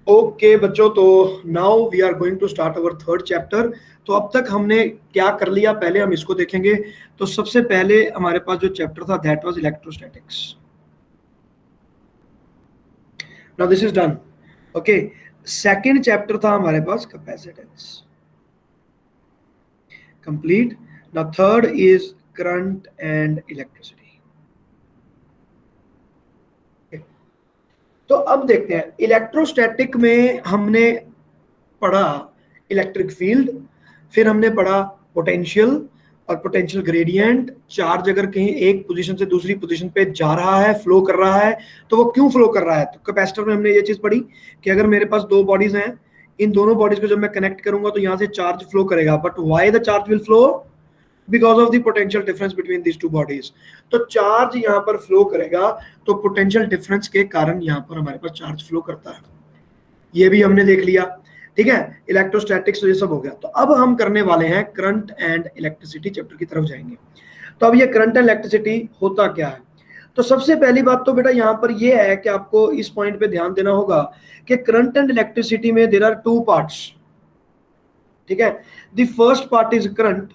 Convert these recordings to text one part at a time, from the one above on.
Okay बच्चों, तो now we are going to start our third chapter. तो अब तक हमने क्या कर लिया, पहले हम इसको देखेंगे। तो सबसे पहले हमारे पास जो चैप्टर था that was electrostatics. Now this is done. Okay, second chapter था हमारे पास capacitance, complete. Now third is current and electricity. तो अब देखते हैं, इलेक्ट्रोस्टैटिक में हमने पढ़ा इलेक्ट्रिक फील्ड, फिर हमने पढ़ा पोटेंशियल और पोटेंशियल ग्रेडियंट। चार्ज अगर कहीं एक पोजीशन से दूसरी पोजीशन पे जा रहा है, फ्लो कर रहा है, तो वो क्यों फ्लो कर रहा है। तो कैपेसिटर में हमने ये चीज पढ़ी कि अगर मेरे पास दो बॉडीज हैं, इन दोनों बॉडीज को जब मैं कनेक्ट करूंगा तो यहां से चार्ज फ्लो करेगा, but why the charge will flow, because of the potential difference between these two bodies. तो चार्ज यहाँ पर फ्लो करेगा, तो पोटेंशियल डिफरेंस के कारण यहाँ पर हमारे पास चार्ज फ्लो करता है। ये भी हमने देख लिया, ठीक है। इलेक्ट्रोस्टैटिक्स ये सब हो गया। तो अब हम करने वाले हैं करंट एंड इलेक्ट्रिसिटी चैप्टर की तरफ जाएंगे। तो अब ये करंट एंड इलेक्ट्रिसिटी होता क्या है। तो सबसे पहली बात तो बेटा यहाँ पर ये है कि आपको इस पॉइंट पे ध्यान देना होगा कि करंट एंड इलेक्ट्रिसिटी में देयर आर टू पार्ट्स, ठीक है। The first part is current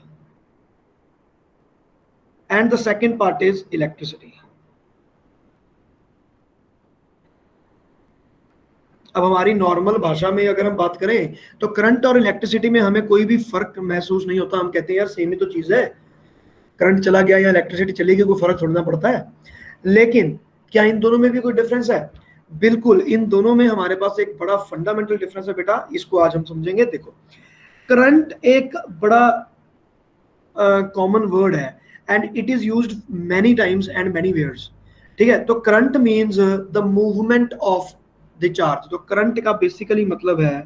and the second part is electricity. अब हमारी नॉर्मल भाषा में अगर हम बात करें तो करंट और इलेक्ट्रिसिटी में हमें कोई भी फर्क महसूस नहीं होता। हम कहते हैं यार सेम ही तो चीज है, करंट चला गया या इलेक्ट्रिसिटी चली गई, कोई फर्क थोड़ा ना पड़ता है। लेकिन क्या इन दोनों में भी कोई डिफरेंस है? बिल्कुल, इन दोनों में हमारे पास एक बड़ा फंडामेंटल डिफरेंस है बेटा, इसको आज हम समझेंगे। देखो, करंट एक बड़ा कॉमन वर्ड है and it is used many times and many wheres, ठीक है। तो current means the movement of the charge. तो करंट का बेसिकली मतलब है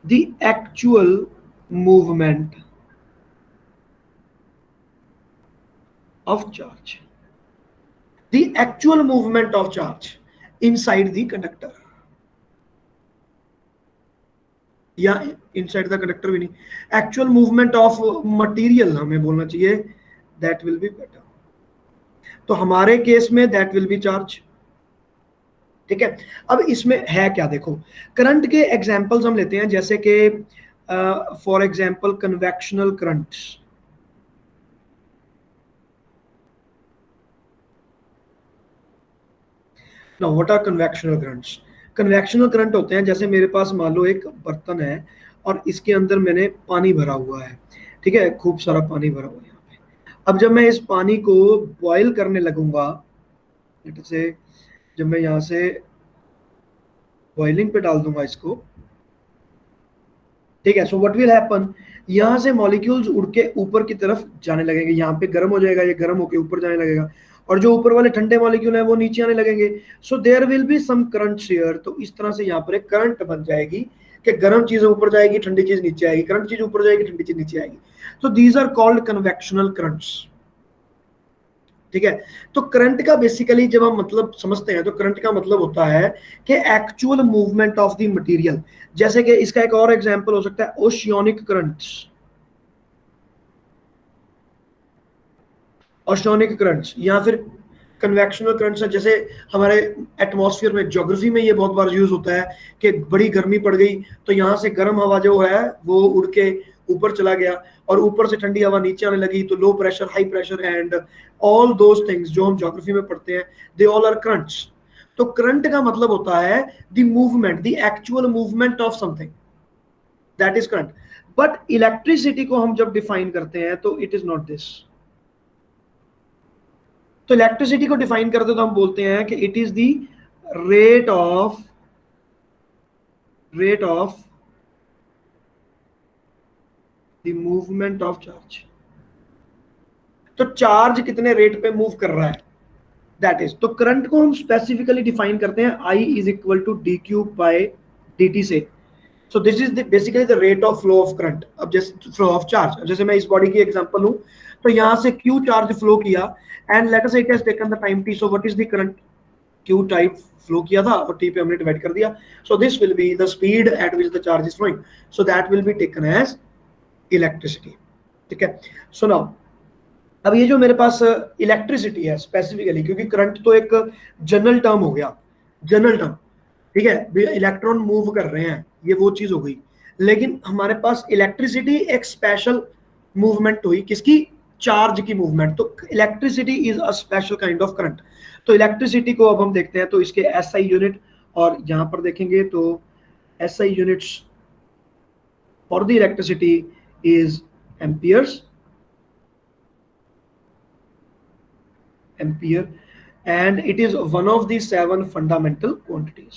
the actual movement of charge, the actual movement of charge inside the conductor, या inside the conductor भी नहीं, actual movement of material हमें बोलना चाहिए, that will be better। तो हमारे केस में that will be charge, ठीक है। अब इसमें है क्या, देखो करंट के एग्जांपल्स हम लेते हैं, जैसे कि for example convectional currents. Now, what are convectional currents? Convectional current होते हैं, जैसे मेरे पास मान लो एक बर्तन है और इसके अंदर मैंने पानी भरा हुआ है, ठीक है, खूब सारा पानी भरा हुआ है यहाँ पे। अब जब मैं इस पानी को बॉईल करने लगूंगा, जैसे जब मैं यहाँ से बॉइलिंग पे डाल दूंगा इसको, ठीक है, सो व्हाट विल हैपन, यहाँ से मॉलिक्यूल्स उड़ के ऊपर की तरफ जाने लगेंगे, यहाँ पे गर्म हो जाएगा, ये गर्म होके ऊपर जाने लगेगा, और जो ऊपर वाले ठंडे मॉलिक्यूल है वो नीचे आने लगेंगे। So there will be some current share. तो इस तरह से यहाँ पर एक करंट बन जाएगी कि गर्म चीज ऊपर जाएगी, ठंडी चीज नीचे आएगी, करंट चीज ऊपर जाएगी, ठंडी चीज नीचे आएगी। तो these are called convectional currents, ठीक है। तो करंट का बेसिकली जब हम मतलब समझते हैं तो करंट का मतलब होता है कि actual movement of the material. जैसे कि इसका एक और एग्जांपल हो सकता है ओशियनिक करंट्स, ओशियनिक करंट्स, या फिर कन्वेक्शनल करंट्स है, जैसे हमारे एटमॉस्फेयर में, ज्योग्राफी में ये बहुत बार यूज होता है कि बड़ी गर्मी पड़ गई तो यहाँ से गर्म हवा जो है वो उड़ के ऊपर चला गया, और ऊपर से ठंडी हवा नीचे आने लगी, तो low pressure, high pressure and all those things जो हम ज्योग्राफी में पढ़ते हैं, दे ऑल आर करंट्स। तो करंट का मतलब होता है the movement, the actual movement of something, that is current. But electricity को हम जब डिफाइन करते हैं तो इट इज नॉट दिस। तो इलेक्ट्रिसिटी को डिफाइन करते तो हम बोलते हैं कि it is the rate of the movement of charge. तो चार्ज कितने रेट पे मूव कर रहा है, दैट इज। तो करंट को हम स्पेसिफिकली डिफाइन करते हैं I is equal to d q by d t से। So this is basically the rate of flow of current. अब जैसे फ्लो ऑफ चार्ज, जैसे मैं इस बॉडी की एग्जांपल हूं, तो यहां से Q चार्ज फ्लो किया and let us say it has taken the time t। So what is the current, Q type flow किया था और t पे हमने डिवाइड कर दिया। So this will be the speed at which the charge is flowing, so that will be taken as electricity, ठीक है। So now अब ये जो मेरे पास इलेक्ट्रिसिटी है स्पेसिफिकली, क्योंकि करंट तो एक जनरल टर्म हो गया, जनरल टर्म, ठीक है, इलेक्ट्रॉन मूव कर रहे हैं, ये वो चीज हो गई। लेकिन हमारे पास इलेक्ट्रिसिटी एक स्पेशल मूवमेंट हुई, किसकी? चार्ज की मूवमेंट। तो electricity is a special kind of current. तो इलेक्ट्रिसिटी को अब हम देखते हैं, तो इसके एसआई यूनिट, और यहां पर देखेंगे तो SI units for the electricity is amperes, ampere, and it is one of the 7 fundamental quantities.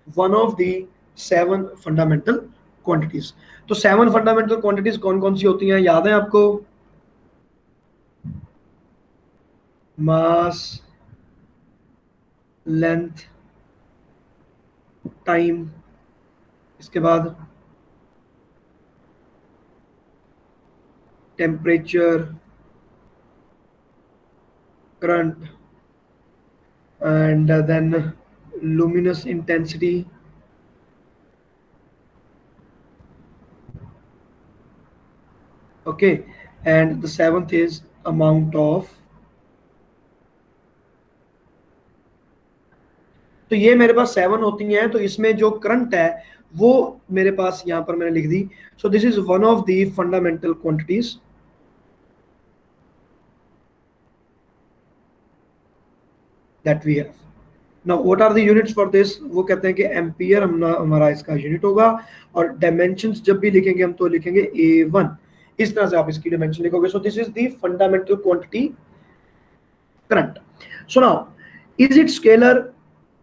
One of the 7 fundamental quantities. तो 7 fundamental quantities कौन कौन सी होती हैं, याद है आपको? मास, लेंथ, टाइम, इसके बाद temperature, current, and then luminous intensity, okay, and the 7th is amount of. तो ये मेरे पास 7 होती हैं, तो इसमें जो करंट है वो मेरे पास यहां पर मैंने लिख दी। So this is one of the fundamental quantities that we have. Now what are the units for this? वो कहते हैं कि एम्पियर हमारा इसका यूनिट होगा, और डायमेंशंस जब भी लिखेंगे हम तो लिखेंगे A1, इस तरह से आप इसकी डायमेंशन लिखोगे। So this is the fundamental quantity current. So now is it scalar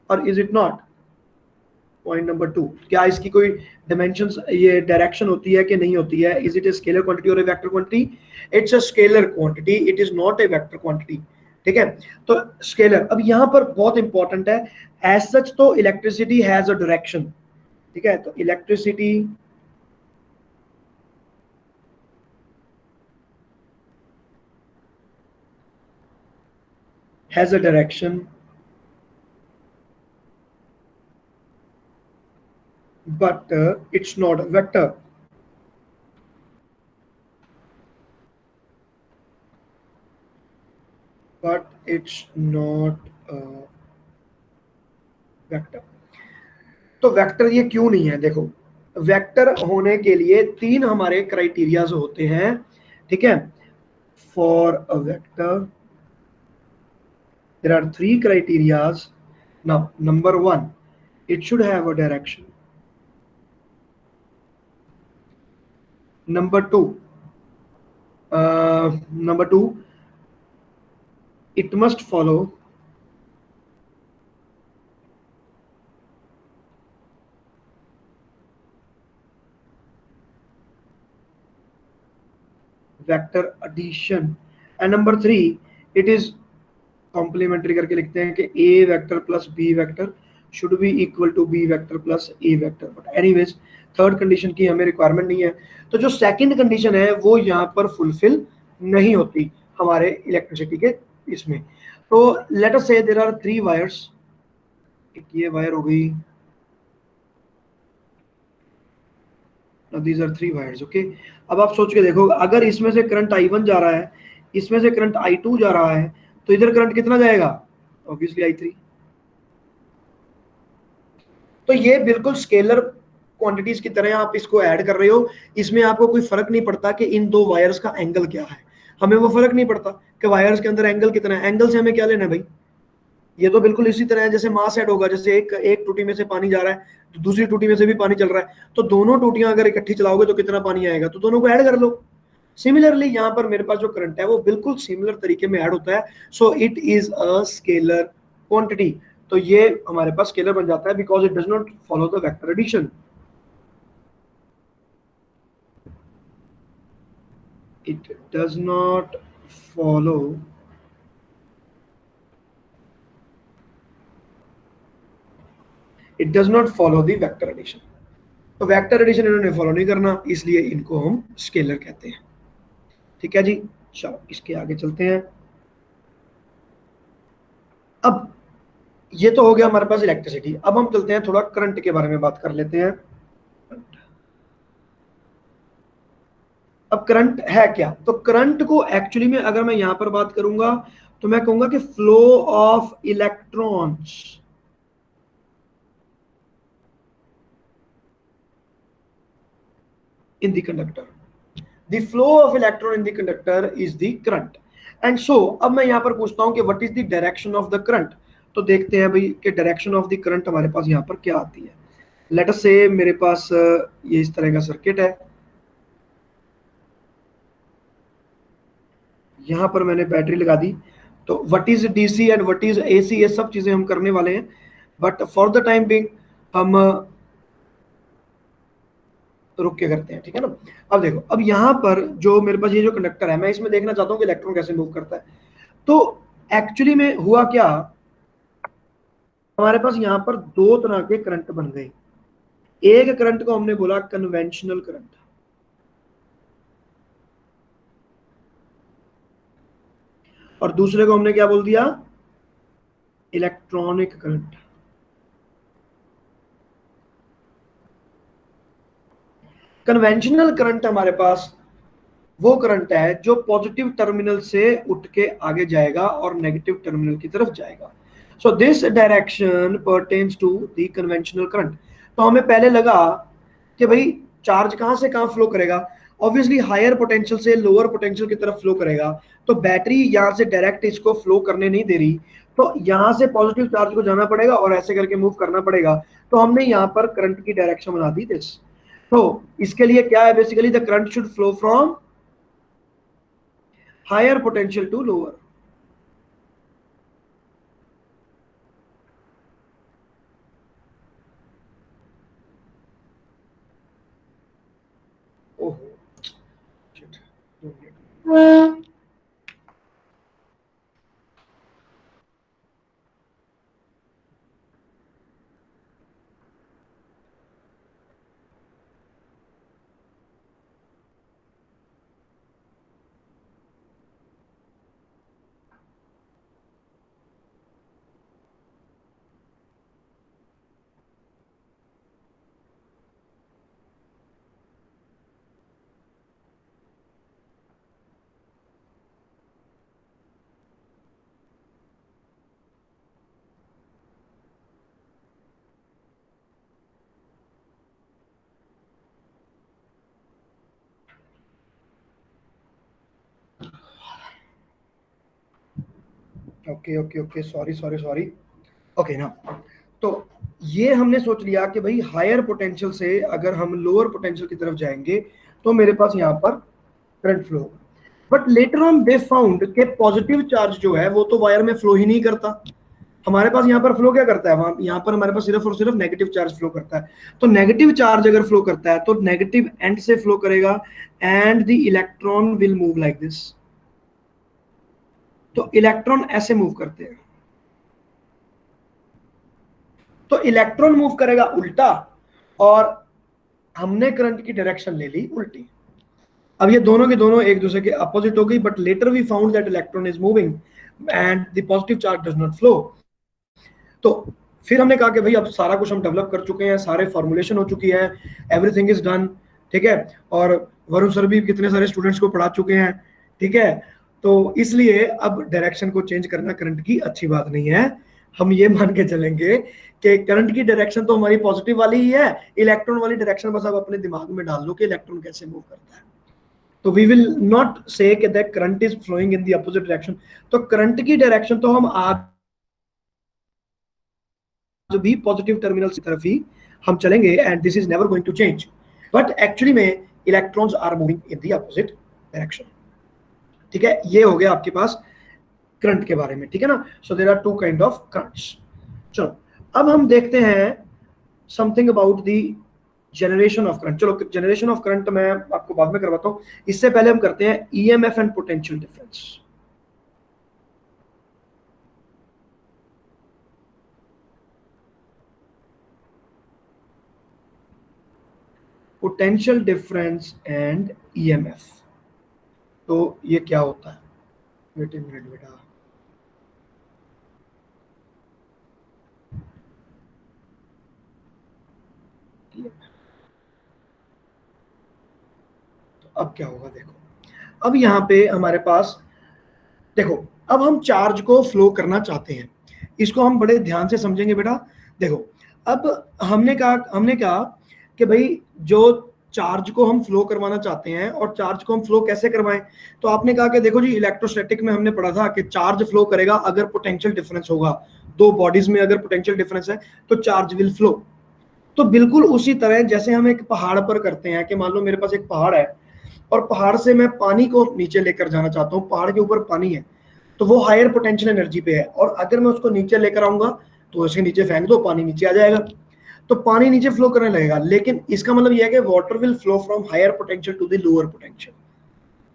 और is it not? Point number 2, क्या इसकी कोई डायमेंशंस, ये डायरेक्शन होती है कि नहीं होती है? Is it a scalar quantity और a vector quantity? It's a scalar quantity, it is not a vector quantity, ठीक है। तो स्केलर, अब यहां पर बहुत इंपॉर्टेंट है, एज सच तो इलेक्ट्रिसिटी हैज अ डायरेक्शन, ठीक है, तो electricity has a direction, but it's not a vector. But it's not a vector. तो वेक्टर ये क्यों नहीं है? देखो, वेक्टर होने के लिए 3 हमारे क्राइटेरियाज होते हैं, ठीक है। For a vector there are 3 criterias. Now number 1, it should have a direction. Number 2, it must follow vector addition, and number 3, it is complementary करके लिखते हैं कि a vector plus b vector should be equal to b vector plus a vector. But anyways third condition की हमें requirement नहीं है। तो जो सेकंड कंडीशन है वो यहाँ पर फुलफिल नहीं होती हमारे इलेक्ट्रिसिटी के इसमें। तो लेट अस से देयर आर 3 वायर्स, एक ये वायर हो गई, दीज आर 3 वायर्स, ओके। अब आप सोच के देखो, अगर इसमें से करंट I1 जा रहा है, इसमें से करंट I2 जा रहा है, तो इधर करंट कितना जाएगा? Obviously I3। तो ये बिल्कुल स्केलर क्वांटिटीज की तरह आप इसको ऐड कर रहे हो, इसमें आपको कोई फर्क नहीं पड़ता कि इन 2 वायर्स का एंगल क्या है, हमें वो फर्क नहीं पड़ता कि वायर्स के अंदर एंगल कितना है, एंगल से हमें क्या लेना है भाई। ये तो बिल्कुल इसी तरह है जैसे मास ऐड होगा, जैसे एक टूटी में से पानी जा रहा है तो दूसरी टूटी में से भी पानी चल रहा है, तो दोनों टूटियां अगर इकट्ठी चलाओगे तो कितना पानी आएगा, तो दोनों को ऐड कर लो। सिमिलरली यहाँ पर मेरे पास जो करंट है वो बिल्कुल सिमिलर तरीके में ऐड होता है। So it is a scalar quantity. तो ये हमारे पास स्केलर बन जाता है because it does not follow the vector addition. It does not follow the vector addition। तो वेक्टर एडिशन इन्होंने फॉलो नहीं करना, इसलिए इनको हम स्केलर कहते हैं, ठीक है जी। चलो इसके आगे चलते हैं। अब ये तो हो गया हमारे पास इलेक्ट्रिसिटी। अब हम चलते हैं थोड़ा करंट के बारे में बात कर लेते हैं। अब करंट है क्या? तो करंट को एक्चुअली में अगर मैं यहां पर बात करूंगा तो मैं कहूंगा कि flow of electrons in the conductor, the flow of electron in the conductor is the current. And so अब मैं यहां पर पूछता हूं कि what is the direction of the current. तो देखते हैं भाई कि डायरेक्शन ऑफ द करंट हमारे पास यहां पर क्या आती है। लेट अस से मेरे पास ये इस तरह का सर्किट है, यहां पर मैंने बैटरी लगा दी। तो what is DC and what is AC, ये सब चीजें हम करने वाले हैं, but for the time being हम रुक के करते हैं, ठीक है ना। अब देखो, अब यहाँ पर जो मेरे पास ये जो कंडक्टर है, मैं इसमें देखना चाहता हूँ कि इलेक्ट्रॉन कैसे मूव करता है। तो एक्चुअली में हुआ क्या, हमारे पास यहाँ पर दो तरह के करंट बन गए। एक करंट को हमने बोला कन्वेंशनल करंट, और दूसरे को हमने क्या बोल दिया, इलेक्ट्रॉनिक करंट। कन्वेंशनल करंट हमारे पास वो करंट है जो पॉजिटिव टर्मिनल से उठ के आगे जाएगा और नेगेटिव टर्मिनल की तरफ जाएगा। So this direction pertains to the conventional current. तो हमें पहले लगा कि भाई चार्ज कहां से कहां फ्लो करेगा, ऑब्वियसली हायर पोटेंशियल से लोअर पोटेंशियल की तरफ फ्लो करेगा। तो बैटरी यहां से डायरेक्ट इसको फ्लो करने नहीं दे रही, तो यहां से पॉजिटिव चार्ज को जाना पड़ेगा और ऐसे करके मूव करना पड़ेगा। तो हमने यहां पर करंट की डायरेक्शन बना दी दिस। तो इसके लिए क्या है, basically the current should flow from higher potential to lower। ओहो shit, 2 minute. Okay okay okay, sorry sorry sorry. Okay ना, तो ये हमने सोच लिया कि भाई हायर पोटेंशियल से अगर हम लोअर पोटेंशियल की तरफ जाएंगे तो मेरे पास यहाँ पर करंट फ्लो होगा। But later on they found के पॉजिटिव चार्ज जो है वो तो वायर में फ्लो ही नहीं करता। हमारे पास यहाँ पर फ्लो क्या करता है, वहां यहाँ पर हमारे पास सिर्फ और सिर्फ नेगेटिव चार्ज फ्लो करता है। तो नेगेटिव चार्ज अगर फ्लो करता है तो नेगेटिव एंड से फ्लो करेगा and the electron will move like this. तो इलेक्ट्रॉन ऐसे मूव करते हैं, तो इलेक्ट्रॉन मूव करेगा उल्टा और हमने करंट की डायरेक्शन ले ली उल्टी। अब ये दोनों के दोनों एक दूसरे के अपोजिट हो गई, but later we found that electron is moving and the positive charge does not flow. तो फिर हमने कहा कि भाई अब सारा कुछ हम डेवलप कर चुके हैं, सारे फॉर्मुलेशन हो चुकी है, एवरीथिंग इज डन, ठीक है। और वरुण सर भी कितने सारे स्टूडेंट्स को पढ़ा चुके हैं, ठीक है। तो इसलिए अब डायरेक्शन को चेंज करना करंट की अच्छी बात नहीं है। हम ये मान के चलेंगे कि करंट की डायरेक्शन तो हमारी पॉजिटिव वाली ही है, इलेक्ट्रॉन वाली डायरेक्शन बस आप अपने दिमाग में डाल लो कि इलेक्ट्रॉन कैसे मूव करता है। तो we will not say that current is flowing in the opposite direction. तो करंट की डायरेक्शन तो हम आज भी पॉजिटिव टर्मिनल की तरफ ही हम चलेंगे and this is never going to change. But actually में electrons are moving in the opposite direction, ठीक है। ये हो गया आपके पास करंट के बारे में, ठीक है ना। So there are two kind of currents. चलो अब हम देखते हैं something about the generation of current. चलो जनरेशन ऑफ करंट मैं आपको बाद में करवाता हूं, इससे पहले हम करते हैं EMF and potential difference. Potential difference and EMF, तो ये क्या होता है, वेट ए मिनट बेटा। तो अब क्या होगा देखो, अब यहाँ पे हमारे पास देखो, अब हम चार्ज को फ्लो करना चाहते हैं, इसको हम बड़े ध्यान से समझेंगे बेटा। देखो, अब हमने कहा कि भाई जो चार्ज को हम फ्लो करवाना चाहते हैं, और चार्ज को हम फ्लो कैसे करवाएं, तो आपने कहा कि देखो जी, इलेक्ट्रोस्टैटिक में हमने पढ़ा था कि चार्ज फ्लो करेगा अगर पोटेंशियल डिफरेंस होगा, दो बॉडीज में अगर पोटेंशियल डिफरेंस है तो चार्ज विल फ्लो। तो बिल्कुल उसी तरह जैसे हम एक पहाड़ पर करते हैं कि मान लो मेरे पास एक पहाड़ है और पहाड़ से मैं पानी को नीचे लेकर जाना चाहता हूँ, पहाड़ के ऊपर पानी है तो वो हायर पोटेंशियल एनर्जी पे है, और अगर मैं उसको नीचे लेकर आऊंगा तो उसके नीचे फेंक दो, पानी नीचे आ जाएगा, तो पानी नीचे फ्लो करने लगेगा। लेकिन इसका मतलब यह है कि water will flow from higher potential to the lower potential.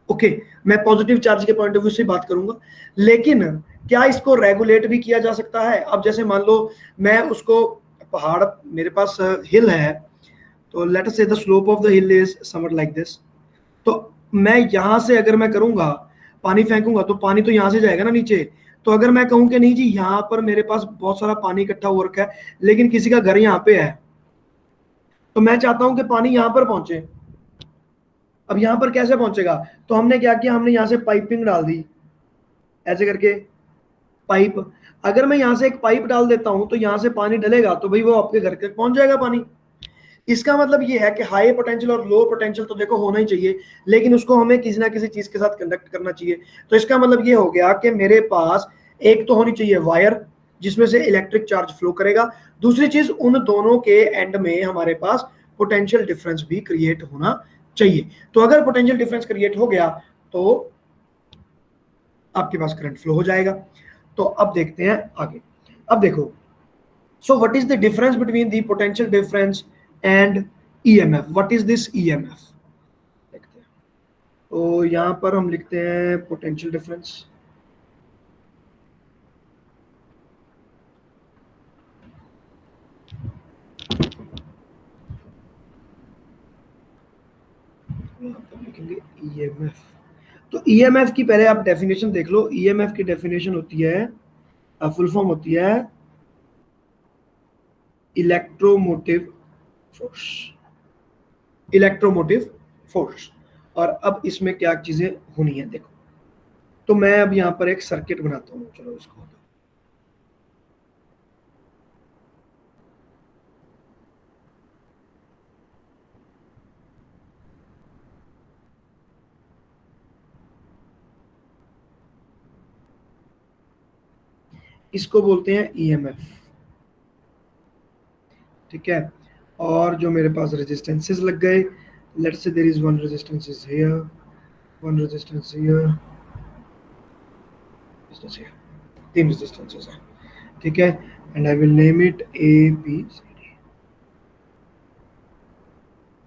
Okay, मैं पॉजिटिव चार्ज के पॉइंट ऑफ व्यू से बात करूंगा। लेकिन क्या इसको रेगुलेट भी किया जा सकता है? अब जैसे मान लो मैं उसको, पहाड़ मेरे पास हिल है, तो लेट अस से the slope of the hill is somewhat like this. तो मैं यहां से अगर मैं करूंगा, पानी फेंकूंगा तो पानी तो यहां से जाएगा ना नीचे। तो अगर मैं कहूं कि नहीं जी, यहां पर मेरे पास बहुत सारा पानी इकट्ठा हो रखा है लेकिन किसी का घर यहां पे है, तो मैं चाहता हूं कि पानी यहां पर पहुंचे। अब यहां पर कैसे पहुंचेगा? तो हमने क्या किया, हमने यहां से पाइपिंग डाल दी, ऐसे करके पाइप। अगर मैं यहां से एक पाइप डाल देता हूं तो यहां से पानी डलेगा तो भाई वो आपके घर तक पहुंच जाएगा पानी। इसका मतलब ये है कि हाई पोटेंशियल और लो पोटेंशियल तो देखो होना ही चाहिए, लेकिन उसको हमें किसी ना किसी चीज के साथ कंडक्ट करना चाहिए। तो इसका मतलब ये हो गया कि मेरे पास एक तो होनी चाहिए वायर जिसमें से इलेक्ट्रिक चार्ज फ्लो करेगा, दूसरी चीज उन दोनों के एंड में हमारे पास पोटेंशियल डिफरेंस भी क्रिएट होना चाहिए। तो अगर पोटेंशियल डिफरेंस क्रिएट हो गया तो आपके पास करंट फ्लो हो जाएगा। तो अब देखते हैं आगे। अब देखो, so what is the difference between the potential difference and EMF? what is this EMF? देखते हैं। तो यहां पर हम लिखते हैं पोटेंशियल डिफरेंस, लिखेंगे EMF। तो EMF की पहले आप डेफिनेशन देख लो। EMF की डेफिनेशन होती है, फुल फॉर्म होती है इलेक्ट्रोमोटिव फोर्स, इलेक्ट्रोमोटिव फोर्स। और अब इसमें क्या चीजें होनी है देखो, तो मैं अब यहां पर एक सर्किट बनाता हूं, चलो इसको, इसको बोलते हैं EMF, ठीक है। और जो मेरे पास रेजिस्टेंसेस लग गए, let's say there is one resistance is here, one resistance here, resistance here, तीन रेजिस्टेंसेस हैं, ठीक है। And I will name it A B C D.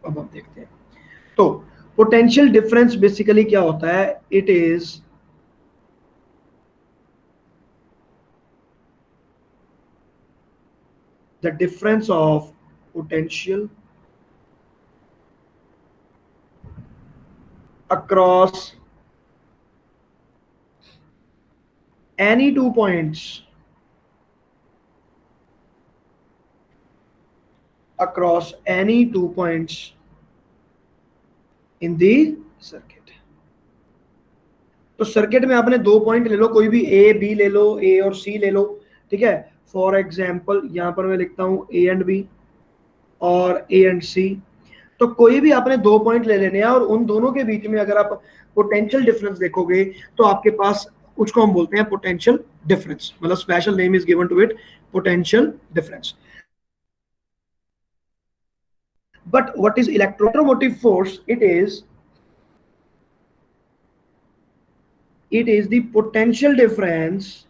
अब आप देखते हैं, तो पोटेंशियल डिफरेंस बेसिकली क्या होता है? It is the difference of potential across any 2 points, across any 2 points in the circuit। तो सर्किट में आपने 2 पॉइंट ले लो, कोई भी ए बी ले लो, ए और सी ले लो, ठीक है। फॉर एग्जाम्पल यहां पर मैं लिखता हूं ए एंड बी और ए एंड सी। तो कोई भी आपने 2 पॉइंट ले लेने हैं और उन दोनों के बीच में अगर आप पोटेंशियल डिफरेंस देखोगे तो आपके पास, उसको हम बोलते हैं पोटेंशियल डिफरेंस, मतलब special name is given to it, potential difference. But what is electromotive force? it is the potential difference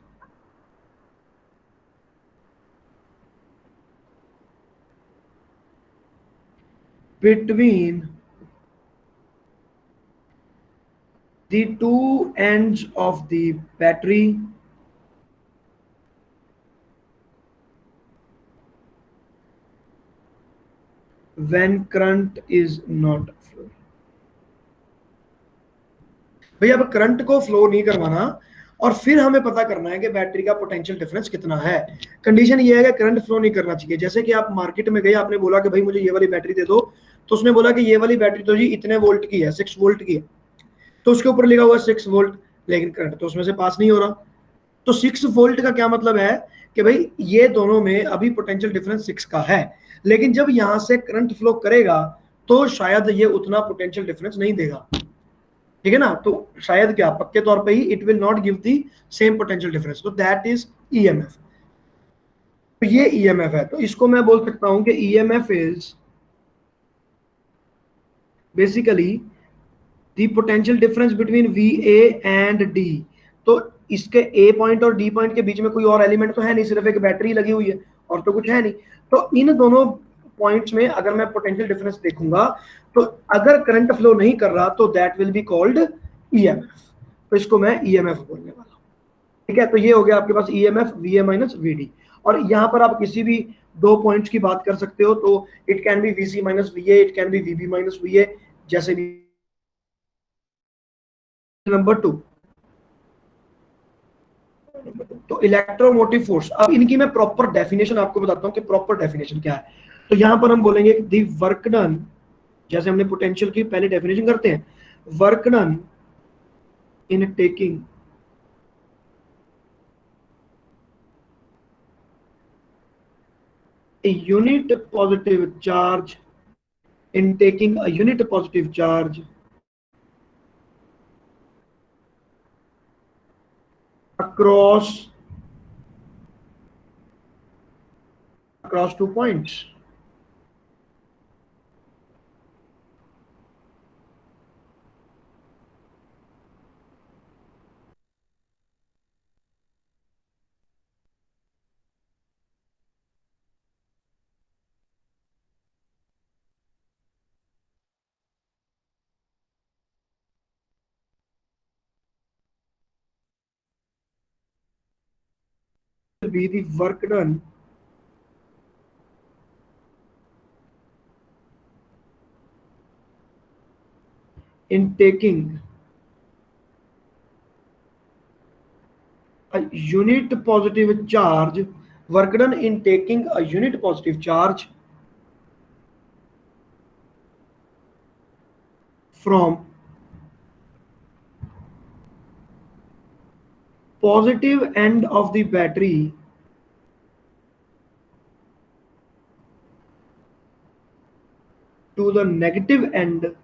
between the two ends of the battery when current is not flowing। भैया अब current को flow नहीं करवाना, और फिर हमें पता करना है कि बैटरी का पोटेंशियल डिफरेंस कितना है। कंडीशन ये है कि करंट फ्लो नहीं करना चाहिए। जैसे कि आप मार्केट में गए, आपने बोला कि भाई मुझे ये वाली बैटरी दे दो, तो उसने बोला कि ये वाली बैटरी तो जी इतने वोल्ट की है, 6 वोल्ट की है, तो उसके ऊपर लिखा हुआ 6 वोल्ट, लेकिन करंट तो उसमें से पास नहीं हो रहा। तो 6 वोल्ट का क्या मतलब है कि भाई ये दोनों में अभी पोटेंशियल डिफरेंस 6 का है, लेकिन जब यहां से करंट फ्लो करेगा तो शायद ये उतना पोटेंशियल डिफरेंस नहीं देगा, ठीक है ना। तो शायद क्या, पक्के तौर पे ही it will not give the same potential difference, तो दैट इज ईएमएफ। तो ये ईएमएफ है, तो इसको मैं बोल सकता हूं कि EMF is basically the potential difference between V A and D. तो इसके ए पॉइंट और डी पॉइंट के बीच में कोई और एलिमेंट तो है नहीं, सिर्फ एक बैटरी लगी हुई है और तो कुछ है नहीं। तो इन दोनों पॉइंट्स में अगर मैं पोटेंशियल डिफरेंस देखूंगा, तो अगर करंट फ्लो नहीं कर रहा तो that will be called EMF. तो इसको मैं ईएमएफ बोलने वाला हूं, ठीक है। तो ये हो गया आपके पास EMF V A minus V D. और यहां पर आप किसी भी दो पॉइंट्स की बात कर सकते हो, तो it can be VC minus V A, it can be VB minus V A, जैसे भी। नंबर 2, तो इलेक्ट्रोमोटिव फोर्स। अब इनकी मैं प्रॉपर डेफिनेशन आपको बताता हूं कि प्रॉपर डेफिनेशन क्या है। तो यहां पर हम बोलेंगे दी वर्क डन, जैसे हमने पोटेंशियल की पहले डेफिनेशन करते हैं, work done in taking a unit positive charge, in taking a unit positive charge across 2 points. Will be the work done in taking a unit positive charge, work done in taking a unit positive charge from positive end of the battery to the negative end,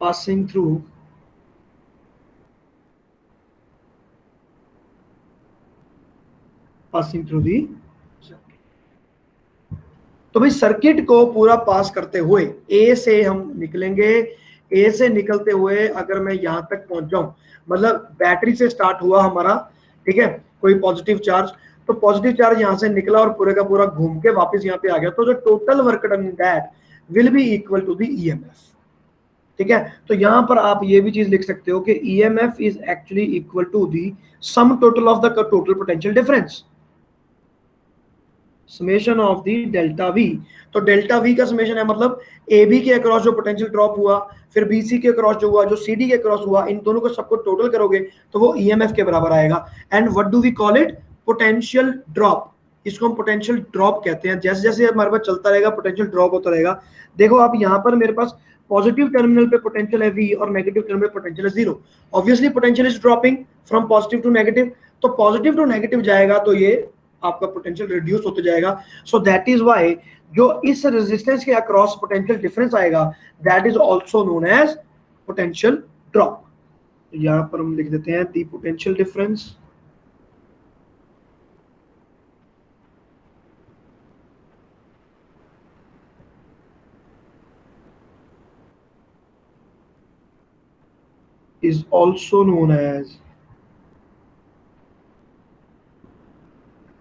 passing through the। तो भाई circuit को पूरा पास करते हुए ए से हम निकलेंगे, ए से निकलते हुए अगर मैं यहां तक पहुंच जाऊं, मतलब बैटरी से स्टार्ट हुआ हमारा, ठीक है, कोई पॉजिटिव चार्ज, तो पॉजिटिव चार्ज यहां से निकला और पूरे का पूरा घूम के वापस यहाँ पे आ गया, तो जो total work done in that will be equal to the EMF, ठीक है। तो यहां पर आप ये भी चीज लिख सकते हो कि EMF is actually equal to the sum total of the total potential difference, summation of the delta V. तो डेल्टा वी का समेशन है, मतलब ए बी के अक्रॉस जो पोटेंशियल ड्रॉप हुआ, फिर बी सी के अक्रॉस जो हुआ, जो सी डी के अक्रॉस हुआ, इन दोनों को सबको टोटल करोगे तो वो ईएमएफ के बराबर आएगा। And what do we call it, potential drop. इसको हम पोटेंशियल ड्रॉप कहते हैं। जैसे जैसे हमारे पास चलता रहेगा पोटेंशियल ड्रॉप होता रहेगा। देखो आप यहाँ पर मेरे पास पॉजिटिव टर्मिनल पे पोटेंशियल है वी और नेगेटिव टर्मिनल पे पोटेंशियल है 0। Obviously potential is dropping from positive to negative, तो पॉजिटिव टू नेगेटिव जाएगा तो ये आपका पोटेंशियल रिड्यूस होते जाएगा। सो दैट इज व्हाई जो इस रेजिस्टेंस के अक्रॉस पोटेंशियल डिफरेंस आएगा that is also known as potential drop. यहां पर हम लिख देते हैं the potential difference is also known as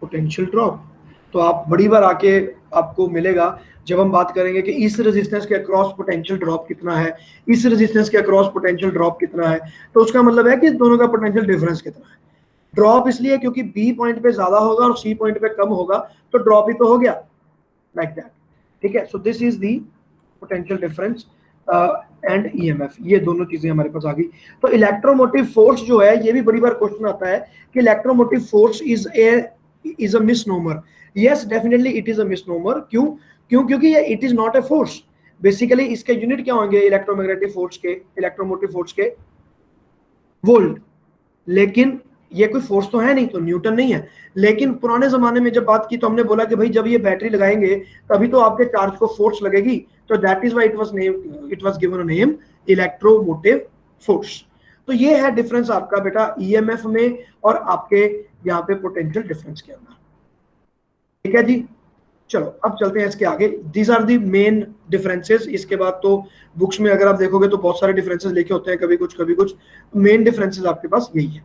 potential drop. तो आप बड़ी बार आके आपको मिलेगा जब हम बात करेंगे कि इस रेजिस्टेंस के अक्रॉस पोटेंशियल ड्रॉप कितना है, इस रेजिस्टेंस के अक्रॉस पोटेंशियल ड्रॉप कितना है, तो उसका मतलब है कि दोनों का पोटेंशियल डिफरेंस कितना है। ड्रॉप इसलिए क्योंकि बी पॉइंट पे ज्यादा होगा और सी पॉइंट पे कम होगा, तो ड्रॉप ही तो हो गया, लाइक दैट, ठीक है। सो this is the potential difference and EMF, ये दोनों चीजें हमारे पास आ गई। तो इलेक्ट्रोमोटिव फोर्स जो है, ये भी बड़ी बार क्वेश्चन आता है कि electromotive force is a misnomer. Yes, definitely it is a misnomer. क्यों? क्योंकि ये it is not a force. Basically इसके यूनिट क्या होंगे इलेक्ट्रोमैग्नेटिक फोर्स के, इलेक्ट्रोमोटिव फोर्स के? वोल्ट। लेकिन ये कोई फोर्स तो है नहीं, तो न्यूटन नहीं है। लेकिन पुराने जमाने में जब बात की तो हमने बोला कि भाई जब ये बैटरी लगाएंगे तभी तो आपके चार्ज को फोर्स लगेगी, तो that is why it was given a name electromotive force. तो ये है डिफरेंस आपका बेटा ईएमएफ में और आपके यहाँ पे पोटेंशियल डिफरेंस के अंदर। ठीक है जी, चलो अब चलते हैं इसके आगे। These are the main differences. इसके बाद तो बुक्स में अगर आप देखोगे तो बहुत सारे डिफरेंसेस लिखे होते हैं, कभी कुछ कभी कुछ। मेन डिफरेंसेस आपके पास यही है।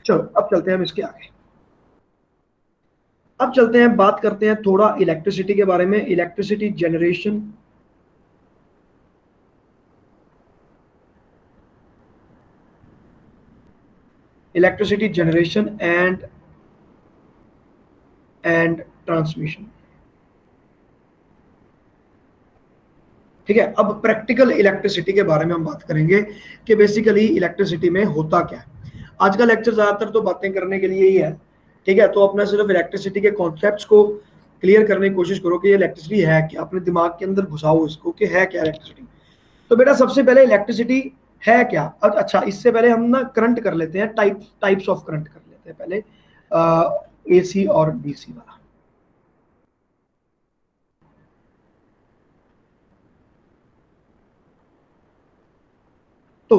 चलो अब चलते हैं हम इसके आगे। अब चलते हैं, बात करते हैं थोड़ा इलेक्ट्रिसिटी के बारे में। Electricity generation, electricity generation and transmission. ठीक है, अब प्रैक्टिकल इलेक्ट्रिसिटी के बारे में हम बात करेंगे कि बेसिकली इलेक्ट्रिसिटी में होता क्या है। आज का लेक्चर ज्यादातर तो बातें करने के लिए ही है। ठीक है, तो अपना सिर्फ इलेक्ट्रिसिटी के कॉन्सेप्ट्स को क्लियर करने की कोशिश करो कि इलेक्ट्रिसिटी है क्या, अपने दिमाग के अंदर घुसाओ इसको कि है क्या इलेक्ट्रिसिटी। तो बेटा सबसे पहले इलेक्ट्रिसिटी है क्या। अच्छा, इससे पहले हम ना करंट कर लेते हैं, टाइप्स ऑफ करंट कर लेते हैं पहले, एसी और डीसी वाला। तो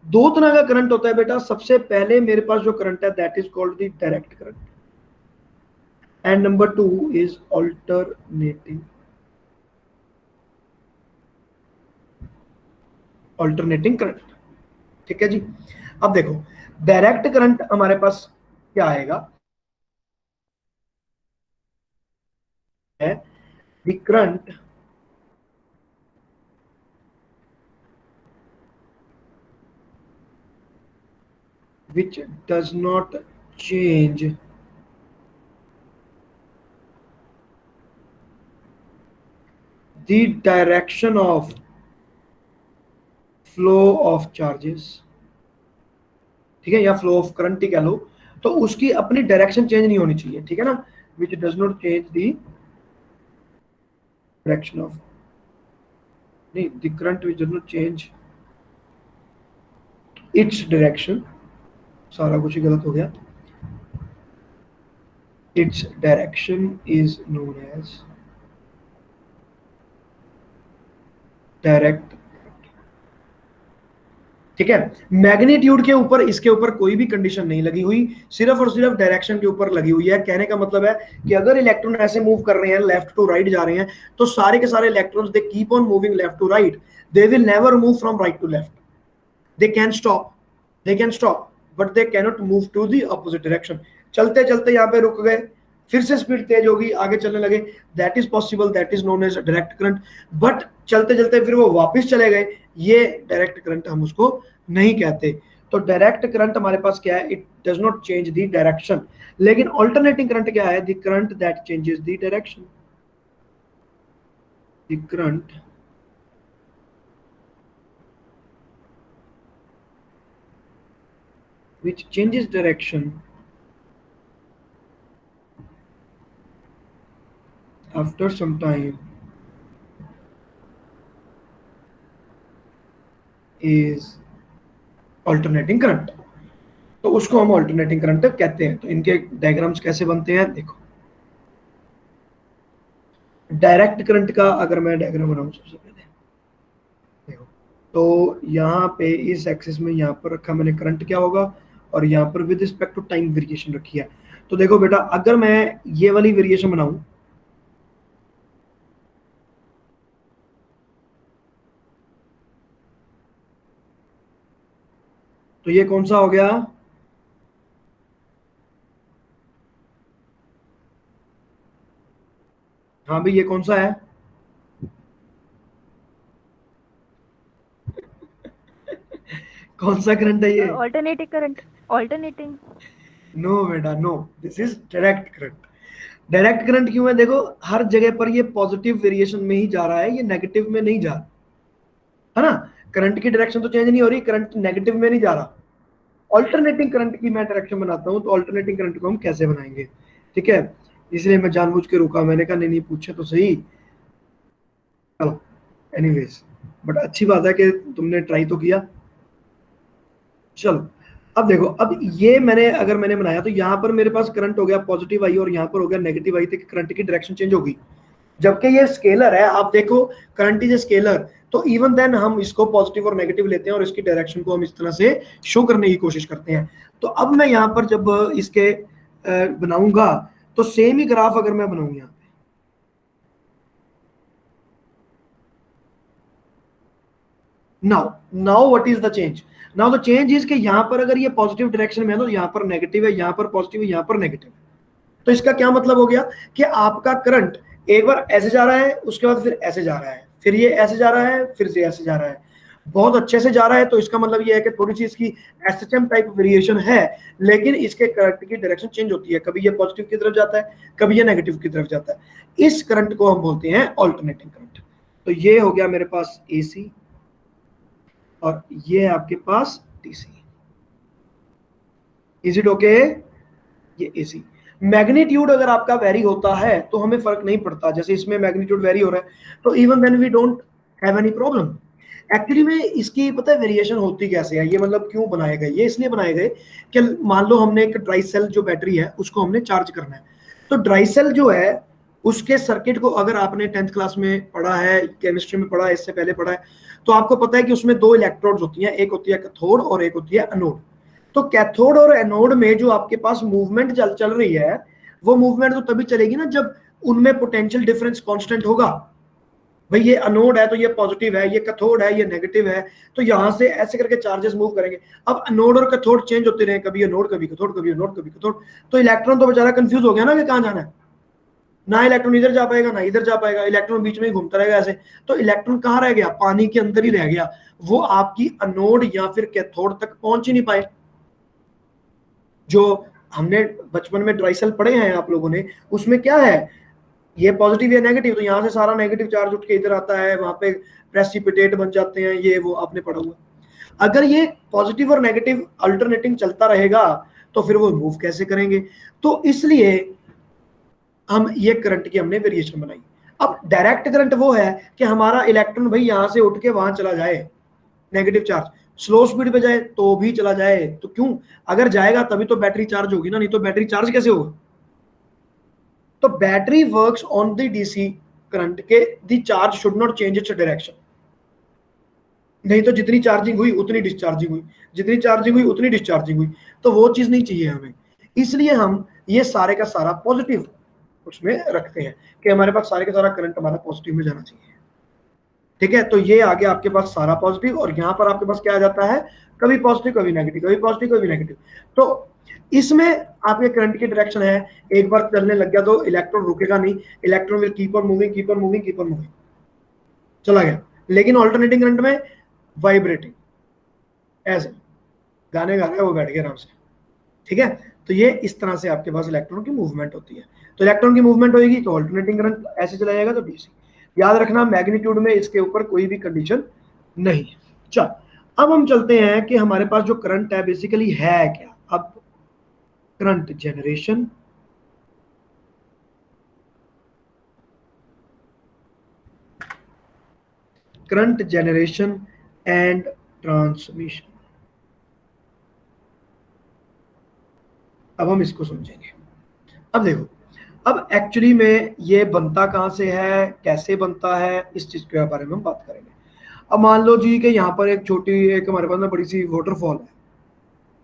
दो तरह का करंट होता है बेटा। सबसे पहले मेरे पास जो करंट है that is called the direct current, and number 2 is alternating current. ठीक है जी, अब देखो डायरेक्ट करंट हमारे पास क्या आएगा, है the current which does not change the direction of flow of charges। ठीक है, या फ्लो ऑफ करंट ही कह लो, तो उसकी अपनी डायरेक्शन चेंज नहीं होनी चाहिए। ठीक है ना, which does not change the direction of, नहीं, the current which does not change its direction, सारा कुछ ही गलत हो गया। its direction is known as direct. ठीक है, मैग्नीट्यूड के ऊपर इसके ऊपर कोई भी कंडीशन नहीं लगी हुई, सिर्फ और सिर्फ डायरेक्शन के ऊपर लगी हुई है। कहने का मतलब है कि अगर इलेक्ट्रॉन ऐसे मूव कर रहे हैं, लेफ्ट टू राइट जा रहे हैं, तो सारे के सारे electrons they keep on moving left to right, they will never move from right to left. They can stop, but they cannot move to the opposite direction. चलते चलते यहाँ पे रुक गए, फिर से स्पीड तेज होगी, आगे चलने लगे, that is possible, that is known as direct current. But चलते चलते फिर वो वापस चले गए, ये डायरेक्ट करंट हम उसको नहीं कहते। तो डायरेक्ट करंट हमारे पास क्या है, it does not change the direction. लेकिन ऑल्टरनेटिंग करंट क्या है, the current that changes the direction. The current which changes direction after some time is alternating current। तो उसको हम ऑल्टरनेटिंग करंट कहते हैं। तो इनके डायग्राम्स कैसे बनते हैं देखो। डायरेक्ट करंट का अगर मैं डायग्राम बनाऊं सबसे पहले देखो, तो यहाँ पे इस एक्सिस में यहाँ पर रखा मैंने करंट क्या होगा, और यहाँ पर with respect to time variation रखी है। तो देखो बेटा अगर मैं ये वाली वेरिएशन बनाऊं, तो ये कौन सा हो गया, हाँ भाई ये कौन सा है कौन सा करंट है ये, ऑल्टरनेटिंग करंट, ऑल्टरनेटिंग। नो बेटा no, this is direct current. Direct current क्यों है, देखो हर जगह पर ये पॉजिटिव वेरिएशन में ही जा रहा है, ये नेगेटिव में नहीं जा रहा। है ना। करंट की डायरेक्शन तो चेंज नहीं हो रही, करंट नेगेटिव में नहीं जा रहा। ऑल्टरनेटिंग करंट की मैं डायरेक्शन बनाता हूँ, तो ऑल्टरनेटिंग करंट को हम कैसे बनाएंगे, ठीक है। इसलिए मैं जानबूझ के रुका, मैंने कहा नहीं पूछे तो सही। चलो एनीवेज, बट अच्छी बात है कि तुमने ट्राई तो किया। चलो अब देखो, अब ये अगर मैंने बनाया तो यहाँ पर मेरे पास करंट हो गया पॉजिटिव आई और यहाँ पर हो गया नेगेटिव आई, तो करंट की डायरेक्शन चेंज होगी। जबकि ये स्केलर है, आप देखो करंट इज ए स्केलर, तो इवन देन हम इसको पॉजिटिव और नेगेटिव लेते हैं और इसकी डायरेक्शन को हम इस तरह से शो करने की कोशिश करते हैं। तो अब मैं यहाँ पर जब इसके बनाऊंगा तो सेम ही ग्राफ अगर मैं बनाऊंगा यहाँ पे, now what is the change, now the change is कि यहाँ पर अगर ये पॉजिटिव डायरेक्शन में है तो यहाँ पर नेगेटिव है, यहाँ पर पॉजिटिव है, यहाँ पर नेगेटिव है। तो इसका क्या मतलब हो गया कि आपका करंट एक बार ऐसे जा रहा है, उसके बाद फिर ऐसे जा रहा है, फिर ये ऐसे जा रहा है, फिर से ऐसे जा रहा है, बहुत अच्छे से जा रहा है। तो इसका मतलब ये है कि थोड़ी सी इसकी एसएचएम टाइप वेरिएशन है, लेकिन इसके करंट की डायरेक्शन चेंज होती है, कभी ये पॉजिटिव की तरफ जाता है, कभी ये नेगेटिव की तरफ जाता है। इस करंट को हम बोलते हैं ऑल्टरनेटिंग करंट। तो ये हो गया मेरे पास एसी और ये है आपके पास डीसी। Is it okay? ये एसी मैग्नीट्यूड अगर आपका वेरी होता है तो हमें फर्क नहीं पड़ता, जैसे इसमें मैग्नीट्यूड वेरी हो रहा है तो even then we don't have any problem. Actually में इसकी पता है वेरिएशन होती कैसे है, ये मतलब क्यों बनाए गए, ये इसलिए बनाए गए कि मान लो हमने एक ड्राई सेल जो बैटरी है उसको हमने चार्ज करना है, तो ड्राई सेल जो है उसके सर्किट को अगर आपने 10th क्लास में पढ़ा है, केमिस्ट्री में पढ़ा है, इससे पहले पढ़ा है, तो आपको पता है कि उसमें दो इलेक्ट्रोड्स होती हैं, एक होती है कैथोड और एक होती है एनोड। तो कैथोड और एनोड में जो आपके पास मूवमेंट चल रही है, वो मूवमेंट तो तभी चलेगी ना जब उनमें पोटेंशियल डिफरेंस कांस्टेंट होगा। भाई ये एनोड है तो ये पॉजिटिव है, ये कैथोड है ये नेगेटिव है, तो यहां से ऐसे करके चार्जेस मूव करेंगे। अब एनोड और कैथोड चेंज होते रहे, कभी एनोड कभी कैथोड, कभी एनोड कभी कैथोड, तो इलेक्ट्रॉन तो बेचारा कंफ्यूज हो गया ना कि कहां जाना है, ना इलेक्ट्रॉन इधर जा पाएगा ना इधर जा पाएगा, इलेक्ट्रॉन बीच में ही घूमता रहेगा ऐसे। तो इलेक्ट्रॉन कहाँ रह गया, पानी के अंदर ही रह गया, वो आपकी एनोड या फिर कैथोड तक पहुंच ही नहीं पाए। जो हमने बचपन में ड्राई सेल पढ़े हैं आप लोगों ने, उसमें क्या है, ये पॉजिटिव या नेगेटिव, तो यहाँ से सारा नेगेटिव चार्ज उठ के इधर आता है, वहां पे प्रेसिपिटेट बन जाते हैं, ये वो आपने पढ़ा हुआ। अगर ये पॉजिटिव और नेगेटिव अल्टरनेटिंग चलता रहेगा तो फिर वो मूव कैसे करेंगे। तो इसलिए हम ये करंट की हमने वेरिएशन बनाई। अब डायरेक्ट करंट वो है कि हमारा इलेक्ट्रॉन भाई यहां से उठ के वहां चला जाए, नेगेटिव चार्ज स्लो स्पीड पे जाए तो भी चला जाए, तो क्यों, अगर जाएगा तभी तो बैटरी चार्ज होगी ना, नहीं तो बैटरी चार्ज कैसे होगा। तो battery works on the DC current के the charge should not change its direction, नहीं तो जितनी चार्जिंग हुई उतनी डिस्चार्जिंग हुई, जितनी चार्जिंग हुई उतनी डिस्चार्जिंग हुई, तो वो चीज नहीं चाहिए हमें। इसलिए हम ये सारे का सारा पॉजिटिव उसमें रखते हैं कि हमारे पास सारे का सारा करंट हमारा पॉजिटिव में जाना चाहिए, ठीक है। तो ये आगे आपके पास सारा पॉजिटिव, और यहाँ पर आपके पास क्या आ जाता है, कभी पॉजिटिव कभी नेगेटिव, कभी पॉजिटिव कभी नेगेटिव। तो इसमें आपके करंट की डायरेक्शन है, एक बार चलने लग गया तो इलेक्ट्रॉन रुकेगा नहीं, electron will keep on moving keep on moving keep on moving, चला गया। लेकिन ऑल्टरनेटिंग करंट में वाइब्रेटिंग, ऐसे गाने गा रहे हैं वो बैठ गए आराम से, ठीक है। तो ये इस तरह से आपके पास इलेक्ट्रॉन की मूवमेंट होती है। तो इलेक्ट्रॉन की मूवमेंट होगी तो ऑल्टरनेटिंग करंट ऐसे चला जाएगा, तो डीसी। याद रखना मैग्नीट्यूड में इसके ऊपर कोई भी कंडीशन नहीं। चल अब हम चलते हैं कि हमारे पास जो करंट है बेसिकली है क्या। अब current generation, current generation and transmission, अब हम इसको समझेंगे। अब देखो, अब एक्चुअली में ये बनता कहाँ से है, कैसे बनता है, इस चीज के बारे में हम बात करेंगे। अब मान लो जी कि यहाँ पर एक छोटी, एक हमारे पास ना बड़ी सी वाटरफॉल है,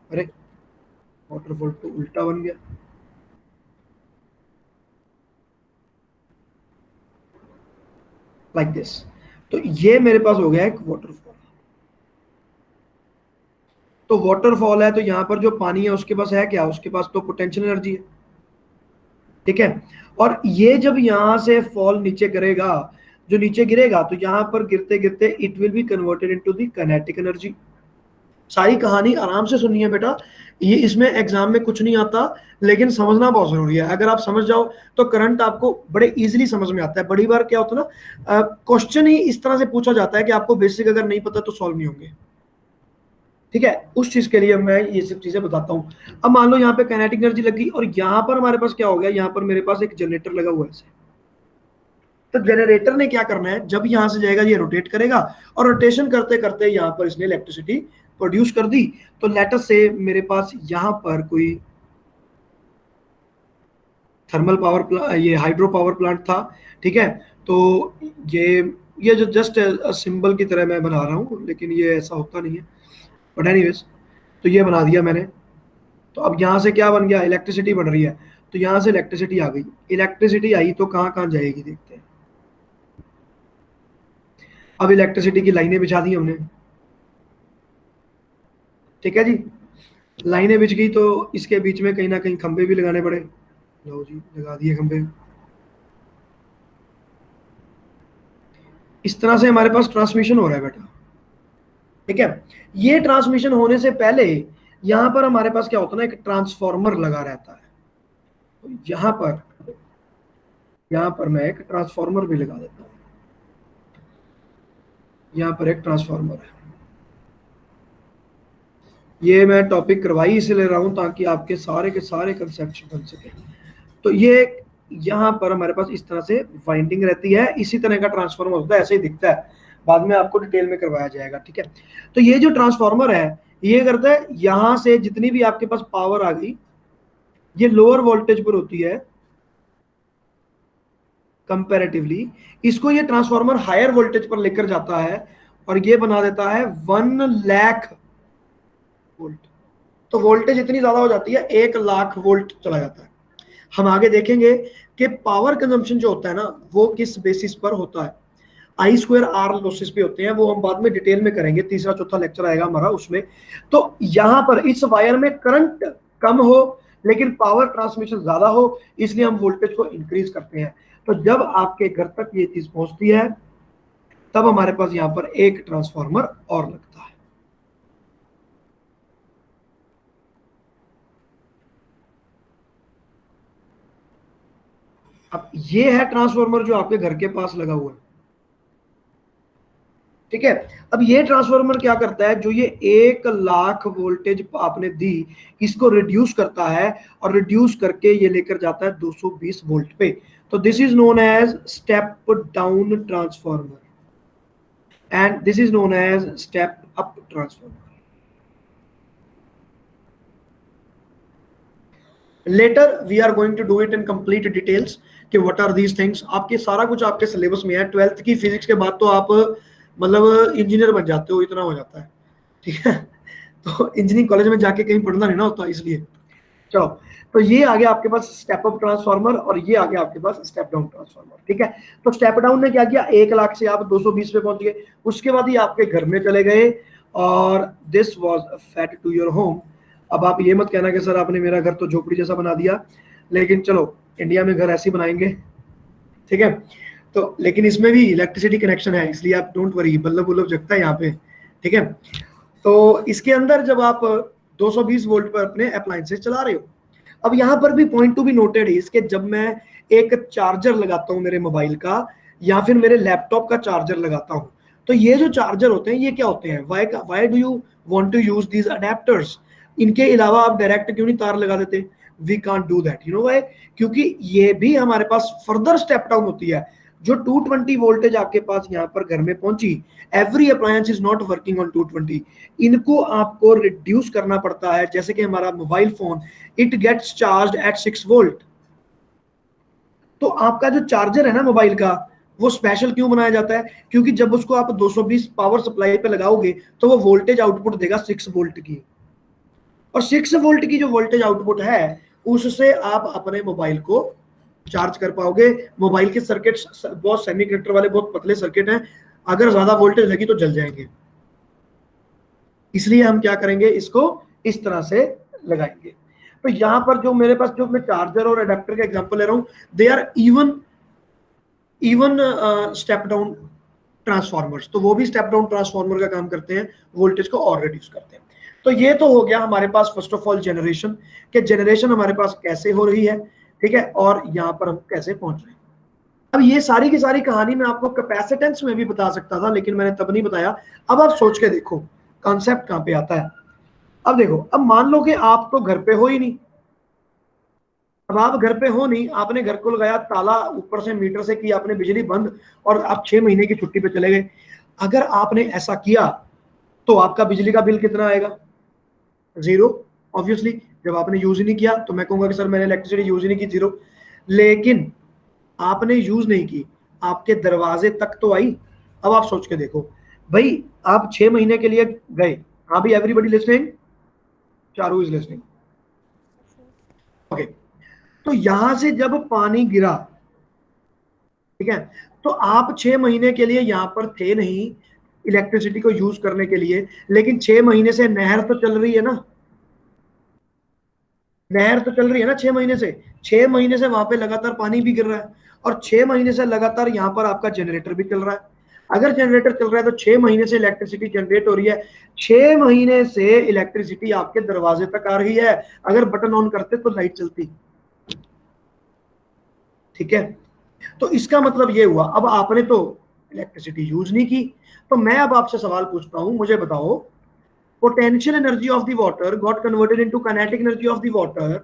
अरे वाटरफॉल तो उल्टा बन गया, लाइक दिस। तो ये मेरे पास हो गया एक वाटरफॉल। तो वाटरफॉल है तो यहाँ पर जो पानी है उसके पास है क्या, उसके पास तो पोटेंशियल एनर्जी है, ठीक है। और ये जब यहाँ से फॉल नीचे करेगा, जो नीचे गिरेगा, तो यहाँ पर गिरते गिरते it will be converted into the kinetic energy. सारी कहानी आराम से सुनिए बेटा, ये इसमें एग्जाम में कुछ नहीं आता, लेकिन समझना बहुत जरूरी है। अगर आप समझ जाओ तो करंट आपको बड़े इजीली समझ में आता है। बड़ी बार क्या होता है ना, क्वेश्चन ही इस तरह से पूछा जाता है कि आपको बेसिक अगर नहीं पता तो सॉल्व नहीं होंगे। ठीक है, उस चीज के लिए मैं ये सब चीजें बताता हूँ। अब मान लो यहाँ पे काइनेटिक एनर्जी लगी और यहाँ पर हमारे पास क्या हो गया, यहाँ पर मेरे पास एक जनरेटर लगा हुआ है ऐसे। तो जनरेटर ने क्या करना है, जब यहां से जाएगा ये रोटेट करेगा और रोटेशन करते करते यहाँ पर इसने इलेक्ट्रिसिटी प्रोड्यूस कर दी। तो लेटर से मेरे पास यहाँ पर कोई थर्मल पावर ये हाइड्रो पावर प्लांट था। ठीक है, तो ये जो जस्ट सिंबल की तरह मैं बना रहा हूँ, लेकिन ये ऐसा होता नहीं है, बट एनीवेज तो ये बना दिया मैंने। तो अब यहाँ से क्या बन गया, इलेक्ट्रिसिटी बन रही है। तो यहाँ से इलेक्ट्रिसिटी आ गई, इलेक्ट्रिसिटी आई तो कहाँ कहाँ जाएगी देखते हैं। अब इलेक्ट्रिसिटी की लाइनें बिछा दी हमने। ठीक है जी, लाइनें बिछ गई तो इसके बीच में कहीं ना कहीं खंबे भी लगाने पड़े। लो जी, लगा दिए खंबे। इस तरह से हमारे पास ट्रांसमिशन हो रहा है बेटा। ठीक है, ये ट्रांसमिशन होने से पहले यहां पर हमारे पास क्या होता है ना, एक ट्रांसफार्मर लगा रहता है। तो यहां पर मैं एक ट्रांसफार्मर भी लगा देता हूं। यहां पर एक ट्रांसफार्मर है। ये मैं टॉपिक करवाई इसलिए ले रहा हूं ताकि आपके सारे के सारे कंसेप्ट बन सके। तो ये यहाँ पर हमारे पास इस तरह से वाइंडिंग रहती है, इसी तरह का ट्रांसफार्मर होता है, ऐसे ही दिखता है। बाद में आपको डिटेल में करवाया जाएगा। ठीक है, तो ये जो ट्रांसफार्मर है ये करता है, यहां से जितनी भी आपके पास पावर आ गई ये लोअर वोल्टेज पर होती है कंपैरेटिवली, इसको ये ट्रांसफार्मर हायर वोल्टेज पर लेकर जाता है और ये बना देता है 1,00,000 वोल्ट। तो वोल्टेज इतनी ज्यादा हो जाती है 1,00,000 वोल्ट चला जाता है। हम आगे देखेंगे कि पावर कंजम्पशन जो होता है ना वो किस बेसिस पर होता है। आई स्क्वायर आर लॉसेस पे होते हैं, वो हम बाद में डिटेल में करेंगे, तीसरा चौथा लेक्चर आएगा हमारा उसमें। तो यहाँ पर इस वायर में करंट कम हो लेकिन पावर ट्रांसमिशन ज्यादा हो, इसलिए हम वोल्टेज को इंक्रीज करते हैं। तो जब आपके घर तक ये चीज पहुंचती है तब हमारे पास यहाँ पर एक ट्रांसफार्मर और लगता है। अब ये है ट्रांसफार्मर जो आपके घर के पास लगा हुआ है। ठीक है, अब ये ट्रांसफार्मर क्या करता है, जो ये 1,00,000 वोल्टेज आपने दी इसको रिड्यूस करता है और रिड्यूस करके ये लेकर जाता है 220 वोल्ट पे। तो this is known as step down transformer and this is known as step up transformer. Later we are going to do it in complete details कि व्हाट आर दीज थिंग्स। आपके सारा कुछ आपके सिलेबस में है। 12th की physics के बाद तो आप मतलब इंजीनियर बन जाते हो, इतना हो जाता है। ठीक है, तो इंजीनियरिंग कॉलेज में जाके कहीं पढ़ना नहीं ना होता, इसलिए। चलो, तो ये आ गया आपके पास स्टेप अप ट्रांसफार्मर और ये आ गया आपके पास स्टेप डाउन ट्रांसफार्मर। ठीक है, तो स्टेप डाउन ने क्या किया, 1,00,000 से आप 220 पे पहुंच गए, उसके बाद ये आपके घर में चले गए और this was fed to your home. अब आप ये मत कहना कि सर आपने मेरा घर तो झोपड़ी जैसा बना दिया, लेकिन चलो इंडिया में घर ऐसे बनाएंगे। ठीक है, तो लेकिन इसमें भी इलेक्ट्रिसिटी कनेक्शन है, इसलिए आप डोंट वरी, बल्लब बुल्लब जगता है यहाँ पे। ठीक है, तो इसके अंदर जब आप 220 वोल्ट पर अपने अप्लायंसेस चला रहे हो, अब यहाँ पर भी पॉइंट टू बी नोटेड है इसके, जब मैं एक चार्जर लगाता हूँ मेरे मोबाइल का या फिर मेरे लैपटॉप का चार्जर लगाता हूँ, तो ये जो चार्जर होते हैं ये क्या होते हैं, why do you want to use these adapters. इनके अलावा आप डायरेक्ट क्यों नहीं तार लगा देते, we can't do that, you know why, क्योंकि ये भी हमारे पास फर्दर स्टेप डाउन होती है। जो 220 वोल्टेज आपके पास यहाँ पर घर में पहुंची, every appliance is not working on 220, इनको आपको रिड्यूस करना पड़ता है। जैसे कि हमारा mobile phone, it gets charge at 6 volt. तो आपका जो चार्जर है ना मोबाइल का, वो स्पेशल क्यों बनाया जाता है, क्योंकि जब उसको आप 220 पावर सप्लाई पे लगाओगे तो वो वोल्टेज आउटपुट देगा 6 वोल्ट की, और 6 वोल्ट की जो वोल्टेज आउटपुट है उससे आप अपने मोबाइल को चार्ज कर पाओगे। मोबाइल के सर्किट बहुत सेमीकंडक्टर वाले बहुत पतले सर्किट हैं, अगर ज्यादा वोल्टेज लगी तो जल जाएंगे, इसलिए हम क्या करेंगे, इसको इस तरह से लगाएंगे। तो यहां पर जो मेरे पास जो मैं चार्जर और अडेप्टर का एग्जांपल ले रहा हूं, they are even step down transformers, तो वो भी स्टेप डाउन ट्रांसफार्मर का काम करते हैं, वोल्टेज को और रिड्यूस करते हैं। तो ये तो हो गया हमारे पास फर्स्ट ऑफ ऑल जनरेशन, कि जनरेशन हमारे पास कैसे हो रही है, ठीक है, और यहाँ पर हम कैसे पहुंच रहे हैं। अब ये सारी की सारी कहानी मैं आपको कैपेसिटेंस में भी बता सकता था, लेकिन मैंने तब नहीं बताया। अब आप सोच के देखो कॉन्सेप्ट कहाँ पे आता है। अब देखो, अब मान लो कि आप तो घर पे हो ही नहीं, अब आप घर पे हो नहीं, आपने घर को लगाया ताला, ऊपर से मीटर से की आपने बिजली बंद, और आप 6 महीने की छुट्टी पे चले गए। अगर आपने ऐसा किया तो आपका बिजली का बिल कितना आएगा? 0, ऑब्वियसली। जब आपने यूज ही नहीं किया तो मैं कहूंगा कि सर मैंने इलेक्ट्रिसिटी यूज ही नहीं की, 0। लेकिन आपने यूज नहीं की, आपके दरवाजे तक तो आई। अब आप सोच के देखो भाई, आप 6 महीने के लिए गए। हाँ भाई, everybody listening, Charu is listening, okay. तो यहां से जब पानी गिरा, ठीक है, तो आप 6 महीने के लिए यहां पर थे नहीं इलेक्ट्रिसिटी को यूज करने के लिए, लेकिन 6 महीने से नहर तो चल रही है ना, नहर तो चल रही है ना 6 महीने से। 6 महीने से वहां पे लगातार पानी भी गिर रहा है, और 6 महीने से लगातार यहाँ पर आपका जनरेटर भी चल रहा है। अगर जनरेटर चल रहा है तो 6 महीने से इलेक्ट्रिसिटी जनरेट हो रही है, 6 महीने से इलेक्ट्रिसिटी आपके दरवाजे तक आ रही है। अगर बटन ऑन करते तो लाइट चलती, ठीक है। तो इसका मतलब ये हुआ, अब आपने तो इलेक्ट्रिसिटी यूज नहीं की। तो मैं अब आपसे सवाल पूछता हूं, मुझे बताओ, potential energy of the water got converted into kinetic energy of the water,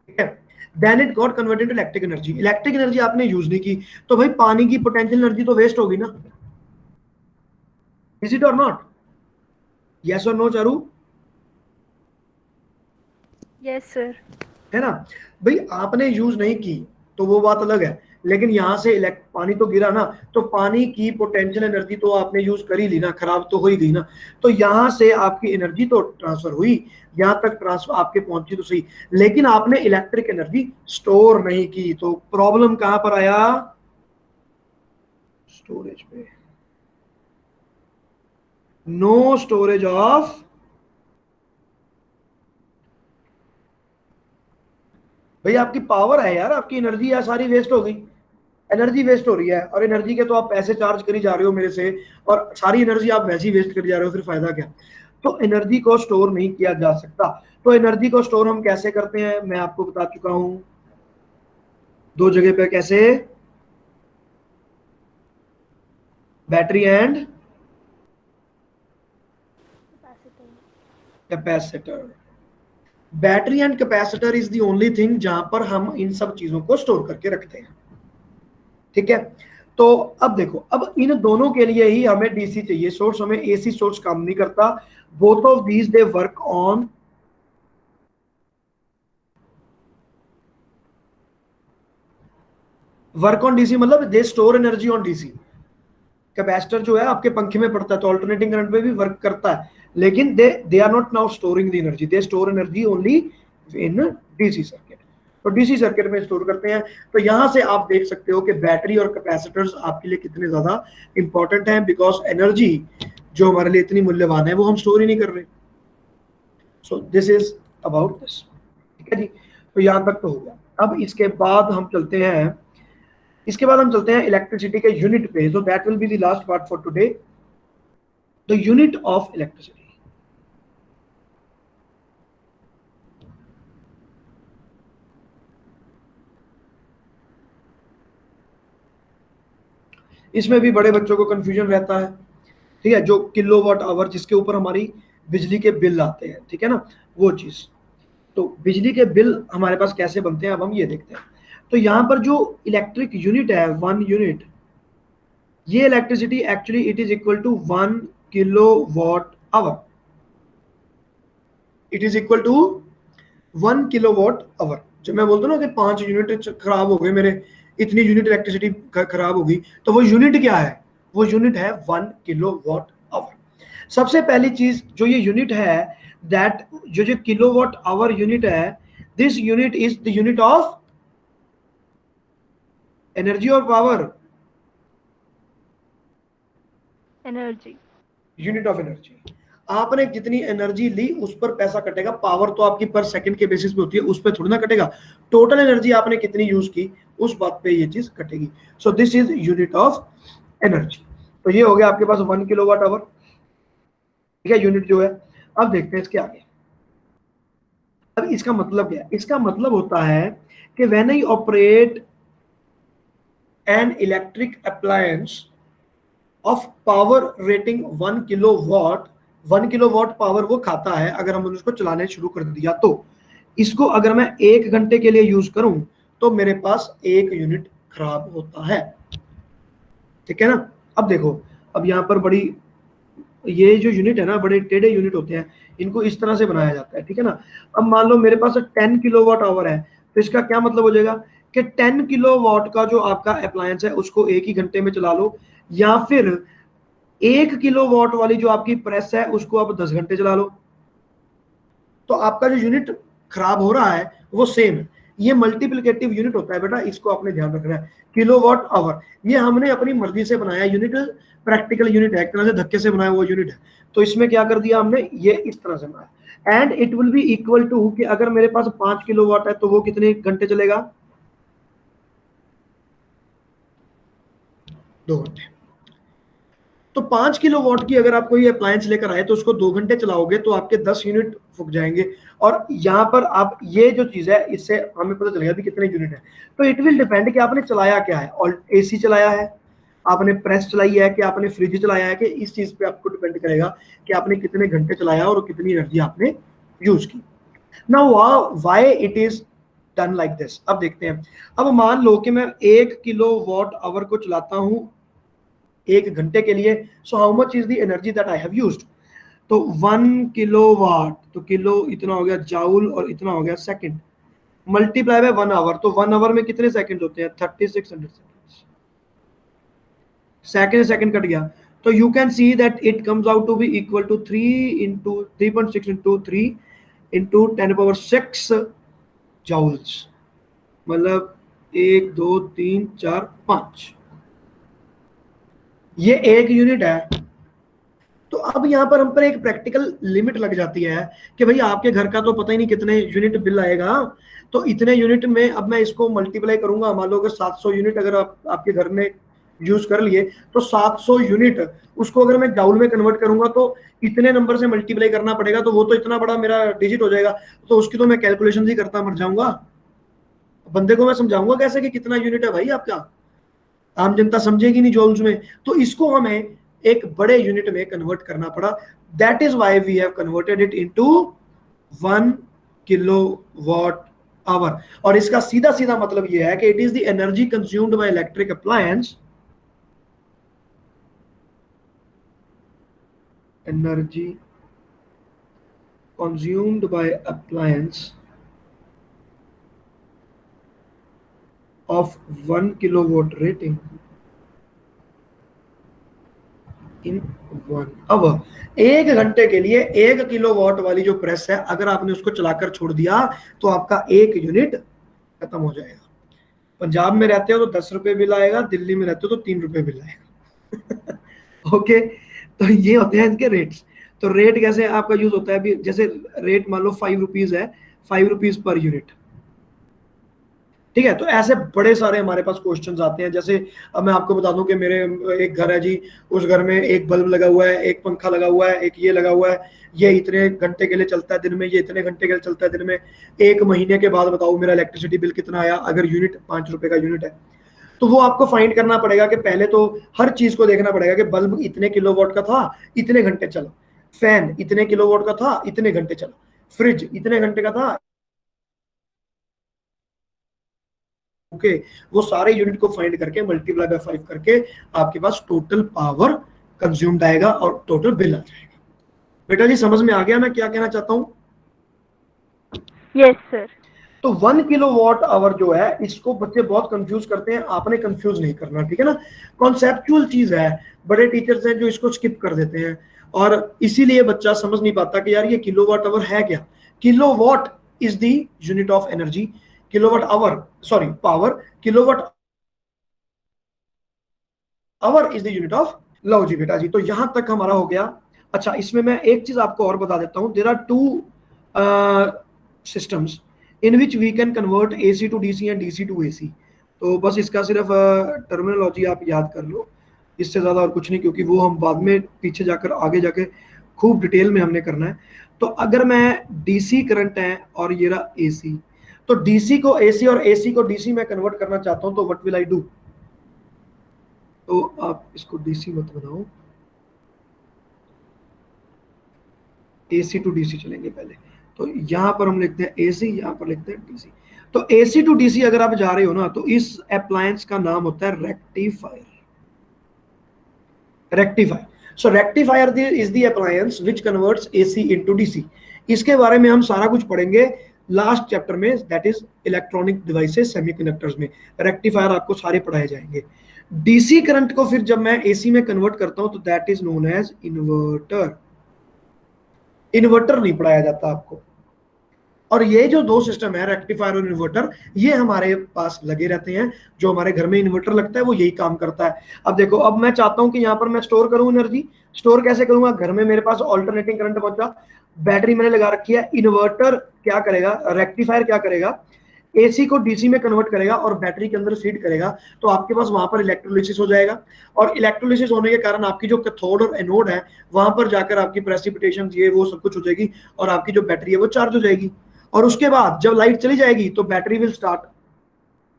ठीक है, then it got converted into electric energy. Electric energy आपने यूज नहीं की, तो भाई पानी की पोटेंशियल एनर्जी तो वेस्ट होगी ना, इज इट और नॉट? यस और नो चारू? Yes sir. है ना भाई, आपने यूज नहीं की तो वो बात अलग है, लेकिन यहां से पानी तो गिरा ना, तो पानी की पोटेंशियल एनर्जी तो आपने यूज कर ही ली ना, खराब तो हो ही गई ना। तो यहां से आपकी एनर्जी तो ट्रांसफर हुई, यहां तक ट्रांसफर आपके पहुंची तो सही, लेकिन आपने इलेक्ट्रिक एनर्जी स्टोर नहीं की। तो प्रॉब्लम कहां पर आया? स्टोरेज पे। नो स्टोरेज ऑफ, भाई आपकी पावर है यार, आपकी एनर्जी है सारी वेस्ट हो गई, एनर्जी वेस्ट हो रही है, और एनर्जी के तो आप पैसे चार्ज करी जा रहे हो मेरे से, और सारी एनर्जी आप वैसे ही वेस्ट करी जा रहे हो, फिर फायदा क्या? तो एनर्जी को स्टोर नहीं किया जा सकता। तो एनर्जी को स्टोर हम कैसे करते हैं, मैं आपको बता चुका हूं 2 जगह पे कैसे, battery and capacitor. Battery and capacitor is the only thing जहां पर हम इन सब चीजों को स्टोर करके रखते हैं, ठीक है। तो अब देखो, अब इन दोनों के लिए ही हमें डीसी चाहिए सोर्स, हमें एसी सोर्स काम नहीं करता। Both of these they work on DC, मतलब they store energy on DC. Capacitor जो है आपके पंखे में पड़ता है तो अल्टरनेटिंग करंट पे भी वर्क करता है, लेकिन they are not now storing the energy, they store energy only in DC circuit. तो डीसी सर्किट में स्टोर करते हैं। तो यहां से आप देख सकते हो कि बैटरी और कैपेसिटर्स आपके लिए कितने ज्यादा इंपॉर्टेंट हैं, बिकॉज एनर्जी जो हमारे लिए इतनी मूल्यवान है वो हम स्टोर ही नहीं कर रहे। सो दिस इज अबाउट दिस, ठीक है जी। तो यहां तक तो हो गया। अब इसके बाद हम चलते हैं, इलेक्ट्रिसिटी के यूनिट पे। सो that will be the last part for today, the unit of electricity. इसमें भी बड़े बच्चों को कंफ्यूजन रहता है, ठीक है, जो किलोवाट आवर जिसके ऊपर हमारी बिजली के बिल आते हैं, ठीक है ना, वो चीज। तो बिजली के बिल हमारे पास कैसे बनते हैं, अब हम ये देखते हैं। तो यहां पर जो इलेक्ट्रिक यूनिट है 1 यूनिट, ये electricity actually it is equal to 1 kilowatt hour, it is equal to 1 kilowatt hour. जब मैं बोलता हूँ ना कि 5 यूनिट खराब हो गए मेरे, इतनी यूनिट इलेक्ट्रिसिटी खराब हो गई, तो वो यूनिट क्या है? वो यूनिट है 1 किलोवाट आवर। सबसे पहली चीज जो ये यूनिट है, दैट जो किलोवाट आवर यूनिट है, this unit is the unit of energy और power? Energy. Unit of energy. आपने जितनी एनर्जी ली उस पर पैसा कटेगा, पावर तो आपकी पर सेकंड के बेसिस पे होती है, उस पर थोड़ी ना कटेगा। टोटल एनर्जी आपने कितनी यूज की उस बात पे ये चीज कटेगी। सो this is unit of energy. तो ये हो गया आपके पास 1 किलोवाट आवर, ठीक है, यूनिट जो है। अब देखते हैं इसके आगे। अब इसका मतलब क्या है? इसका मतलब होता है कि when I operate an electric appliance of power rating 1 kilowatt, 1 kilowatt power वो खाता है अगर हम उसको चलाने शुरू कर दिया तो। इसको अगर मैं 1 घंटे के लिए यूज करूं तो मेरे पास 1 यूनिट खराब होता है, ठीक है ना। अब देखो, अब यहाँ पर बड़ी, ये जो यूनिट है ना, बड़े टेढ़े यूनिट होते हैं, इनको इस तरह से बनाया जाता है, ठीक है ना। अब मान लो मेरे पास 10 किलोवाट आवर है, तो इसका क्या मतलब हो जाएगा कि 10 किलोवाट का जो आपका अप्लायंस है उसको 1 ही घंटे में चला लो, या फिर 1 किलोवाट वाली जो आपकी प्रेस है उसको आप 10 घंटे चला लो। तो आपका जो यूनिट खराब हो रहा है वो सेम है। ये मल्टीप्लिकेटिव यूनिट होता है बेटा, इसको आपने ध्यान रखना है। किलोवाट आवर ये हमने अपनी मर्जी से बनाया यूनिट, प्रैक्टिकल यूनिट है, एक तरह से धक्के से बनाया वो यूनिट है। तो इसमें क्या कर दिया हमने, ये इस तरह से बनाया। And it will be equal to कि अगर मेरे पास 5 किलोवाट है तो वो कितने घंटे चलेगा, 2 घंटे। तो 5 किलोवाट की अगर आप कोई अप्लायंस लेकर आए तो उसको 2 घंटे चलाओगे तो आपके 10 यूनिट फूक जाएंगे। और यहाँ पर आप ये जो चीज है इससे हमें पता चलेगा भी कितने यूनिट है। तो इट विल डिपेंड कि आपने चलाया क्या है, और एसी चलाया है, आपने प्रेस चलाई है, कि आपने फ्रिज चलाया है, कि इस चीज पे आपको डिपेंड करेगा कि आपने कितने घंटे चलाया और कितनी एनर्जी आपने यूज की। Now why it is done like this, अब देखते हैं। अब मान लो कि मैं 1 किलोवाट आवर को चलाता हूं 1 घंटे के लिए, so how much is the energy that I have used. तो 1 किलोवाट, तो किलो इतना हो गया जाउल और इतना हो गया सेकंड, मल्टीप्लाई बाय 1 आवर, तो 1 आवर में कितने सेकंड होते हैं, 3600 सेकंड। सेकंड सेकंड कट गया, तो you can see that it comes out to be equal to 3.6 into 3 into 10 power 6 joules, मतलब 1 2 3 4 5, ये 1 यूनिट है। तो अब यहाँ पर हम पर एक प्रैक्टिकल लिमिट लग जाती है कि भाई आपके घर का तो पता ही नहीं कितने यूनिट बिल आएगा, तो इतने यूनिट में अब मैं इसको मल्टीप्लाई करूंगा। मान लो अगर 700 यूनिट अगर आप आपके घर में यूज कर लिए, तो 700 यूनिट उसको अगर मैं जाउल में कन्वर्ट करूंगा तो इतने नंबर से मल्टीप्लाई करना पड़ेगा, तो वो तो इतना बड़ा मेरा डिजिट हो जाएगा, तो उसकी तो मैं कैलकुलेशन ही करता मर जाऊंगा। बंदे को मैं समझाऊंगा कैसे कि कितना यूनिट है भाई आपका, आम जनता समझेगी नहीं जॉल्स में। तो इसको हमें एक बड़े यूनिट में कन्वर्ट करना पड़ा, that is why we have converted it into 1 kilowatt hour. और इसका सीधा सीधा मतलब यह है कि it is the energy consumed by electric appliance, energy consumed by appliance of 1 kilowatt rating in 1 hour। 1 घंटे के लिए 1 किलोवाट वाली जो प्रेस है अगर आपने उसको चलाकर छोड़ दिया तो आपका 1 यूनिट खत्म हो जाएगा। पंजाब में रहते हो तो 10 रुपए बिल आएगा, दिल्ली में रहते हो तो 3 रुपए बिल आएगा। ओके, तो ये होते हैं इनके रेट्स। तो रेट कैसे आपका यूज होता है, अभी जैसे रेट मान लो 5 रुपीज है, 5 रुपीज पर यूनिट, ठीक है। तो ऐसे बड़े सारे हमारे पास क्वेश्चंस आते हैं। जैसे अब मैं आपको बता दूं कि मेरे एक घर है जी, उस घर में एक बल्ब लगा हुआ है, एक पंखा लगा हुआ है, एक ये लगा हुआ है, ये इतने घंटे के लिए चलता है दिन में, ये इतने घंटे के लिए चलता है दिन में। 1 महीने के बाद बताओ मेरा इलेक्ट्रिसिटी बिल कितना आया, अगर यूनिट 5 रुपए का यूनिट है। तो वो आपको फाइंड करना पड़ेगा कि पहले तो हर चीज को देखना पड़ेगा कि बल्ब इतने किलोवाट का था, इतने घंटे चला, फैन इतने किलोवाट का था, इतने घंटे चला, फ्रिज इतने घंटे का था। ओके, वो सारे यूनिट को फाइंड करके मल्टीप्लाई बाय 5 करके आपके पास टोटल पावर कंज्यूम्ड आएगा और टोटल बिल आ जाएगा। बेटा जी समझ में आ गया मैं क्या कहना चाहता हूँ? Yes sir. तो 1 किलोवाट आवर जो है इसको बच्चे बहुत कंफ्यूज करते हैं, आपने कंफ्यूज नहीं करना, ठीक है ना। कॉन्सेप्चुअल चीज है, बड़े टीचर्स हैं जो इसको स्किप कर देते हैं, और इसीलिए बच्चा समझ नहीं पाता कि यार ये किलोवाट आवर है क्या। Kilowatt is the unit of energy, kilowatt hour sorry power, kilowatt hour is the unit of. लो जी बेटा जी, तो यहां तक हमारा हो गया। अच्छा, इसमें मैं एक चीज आपको और बता देता हूं, there are two systems in which we can convert AC to DC and DC to AC. तो बस इसका सिर्फ टर्मिनोलॉजी आप याद कर लो, इससे ज्यादा और कुछ नहीं, क्योंकि वो हम बाद में पीछे जाकर आगे जाके खूब डिटेल में हमने करना है। तो अगर मैं डीसी करंट है और ये रहा एसी, तो डीसी को एसी और एसी को डीसी में कन्वर्ट करना चाहता हूं, तो व्हाट विल आई डू? तो आप इसको डीसी मत बनाओ, एसी टू डीसी चलेंगे पहले। तो यहां पर हम लिखते हैं एसी, यहां पर लिखते हैं डीसी। तो एसी टू डीसी अगर आप जा रहे हो ना, तो इस अप्लायंस का नाम होता है rectifier. Rectifier, so rectifier is the appliance which converts AC into DC. इसके बारे में हम सारा कुछ पढ़ेंगे लास्ट चैप्टर में, that is electronic devices semiconductors में। रेक्टिफायर आपको सारे पढ़ाए जाएंगे। डीसी करंट को फिर जब मैं एसी में कन्वर्ट करता हूं, तो that is known as inverter. Inverter नहीं पढ़ाया जाता आपको। और ये जो दो सिस्टम है, रेक्टिफायर और इन्वर्टर, ये हमारे पास लगे रहते हैं। जो हमारे घर में इन्वर्टर लगता है वो यही काम करता है। अब देखो, अब मैं चाहता हूं कि यहाँ पर मैं स्टोर करूं एनर्जी। स्टोर कैसे करूंगा? घर में मेरे पास ऑल्टरनेटिंग करंट पहुंचा, बैटरी मैंने लगा रखी है। इन्वर्टर क्या करेगा, रेक्टिफायर क्या करेगा, एसी को डीसी में कन्वर्ट करेगा और बैटरी के अंदर फीड करेगा। तो आपके पास वहां पर इलेक्ट्रोलिसिस हो जाएगा, और इलेक्ट्रोलिसिस होने के कारण आपकी जो कैथोड और एनोड है, वहां पर जाकर आपकी प्रेसिपिटेशन ये वो सब कुछ हो जाएगी, और आपकी जो बैटरी है वो चार्ज हो जाएगी। और उसके बाद जब लाइट चली जाएगी तो battery will start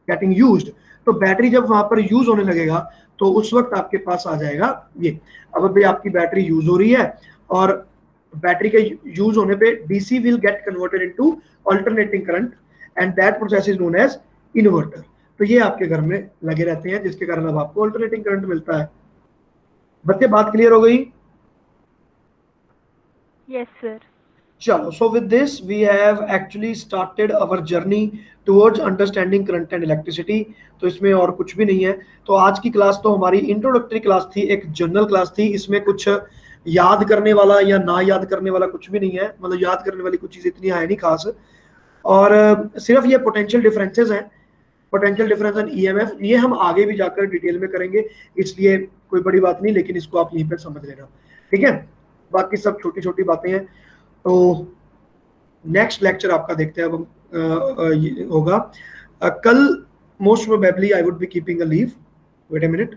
getting used. तो बैटरी जब वहां पर यूज होने लगेगा, तो उस वक्त आपके पास आ जाएगा ये। अब अभी आपकी बैटरी यूज हो रही है, और बैटरी के यूज होने पे DC will get converted into alternating current, and that process is known as inverter. तो ये आपके घर में लगे रहते हैं, जिसके कारण अब आपको अल्टरनेटिंग करंट मिलता है। बच्चे, बात क्लियर हो गई? Yes, sir. चलो, so with this we have actually started our journey towards understanding current and electricity। तो इसमें और कुछ भी नहीं है। तो आज की क्लास तो हमारी इंट्रोडक्टरी क्लास थी, एक जनरल क्लास थी। इसमें कुछ याद करने वाला या ना याद करने वाला कुछ भी नहीं है, मतलब याद करने वाली कुछ चीज इतनी है नहीं खास। और सिर्फ ये पोटेंशियल डिफरेंसेस हैं, पोटेंशियल डिफरेंस एंड ईएमएफ, ये हम आगे भी जाकर डिटेल में करेंगे, इसलिए कोई बड़ी बात नहीं, लेकिन इसको आप यहीं पर समझ लेना, ठीक है। बाकी सब छोटी छोटी बातें हैं। तो नेक्स्ट लेक्चर आपका देखते हैं अब होगा कल। Most probably I would be keeping a leave, wait a minute.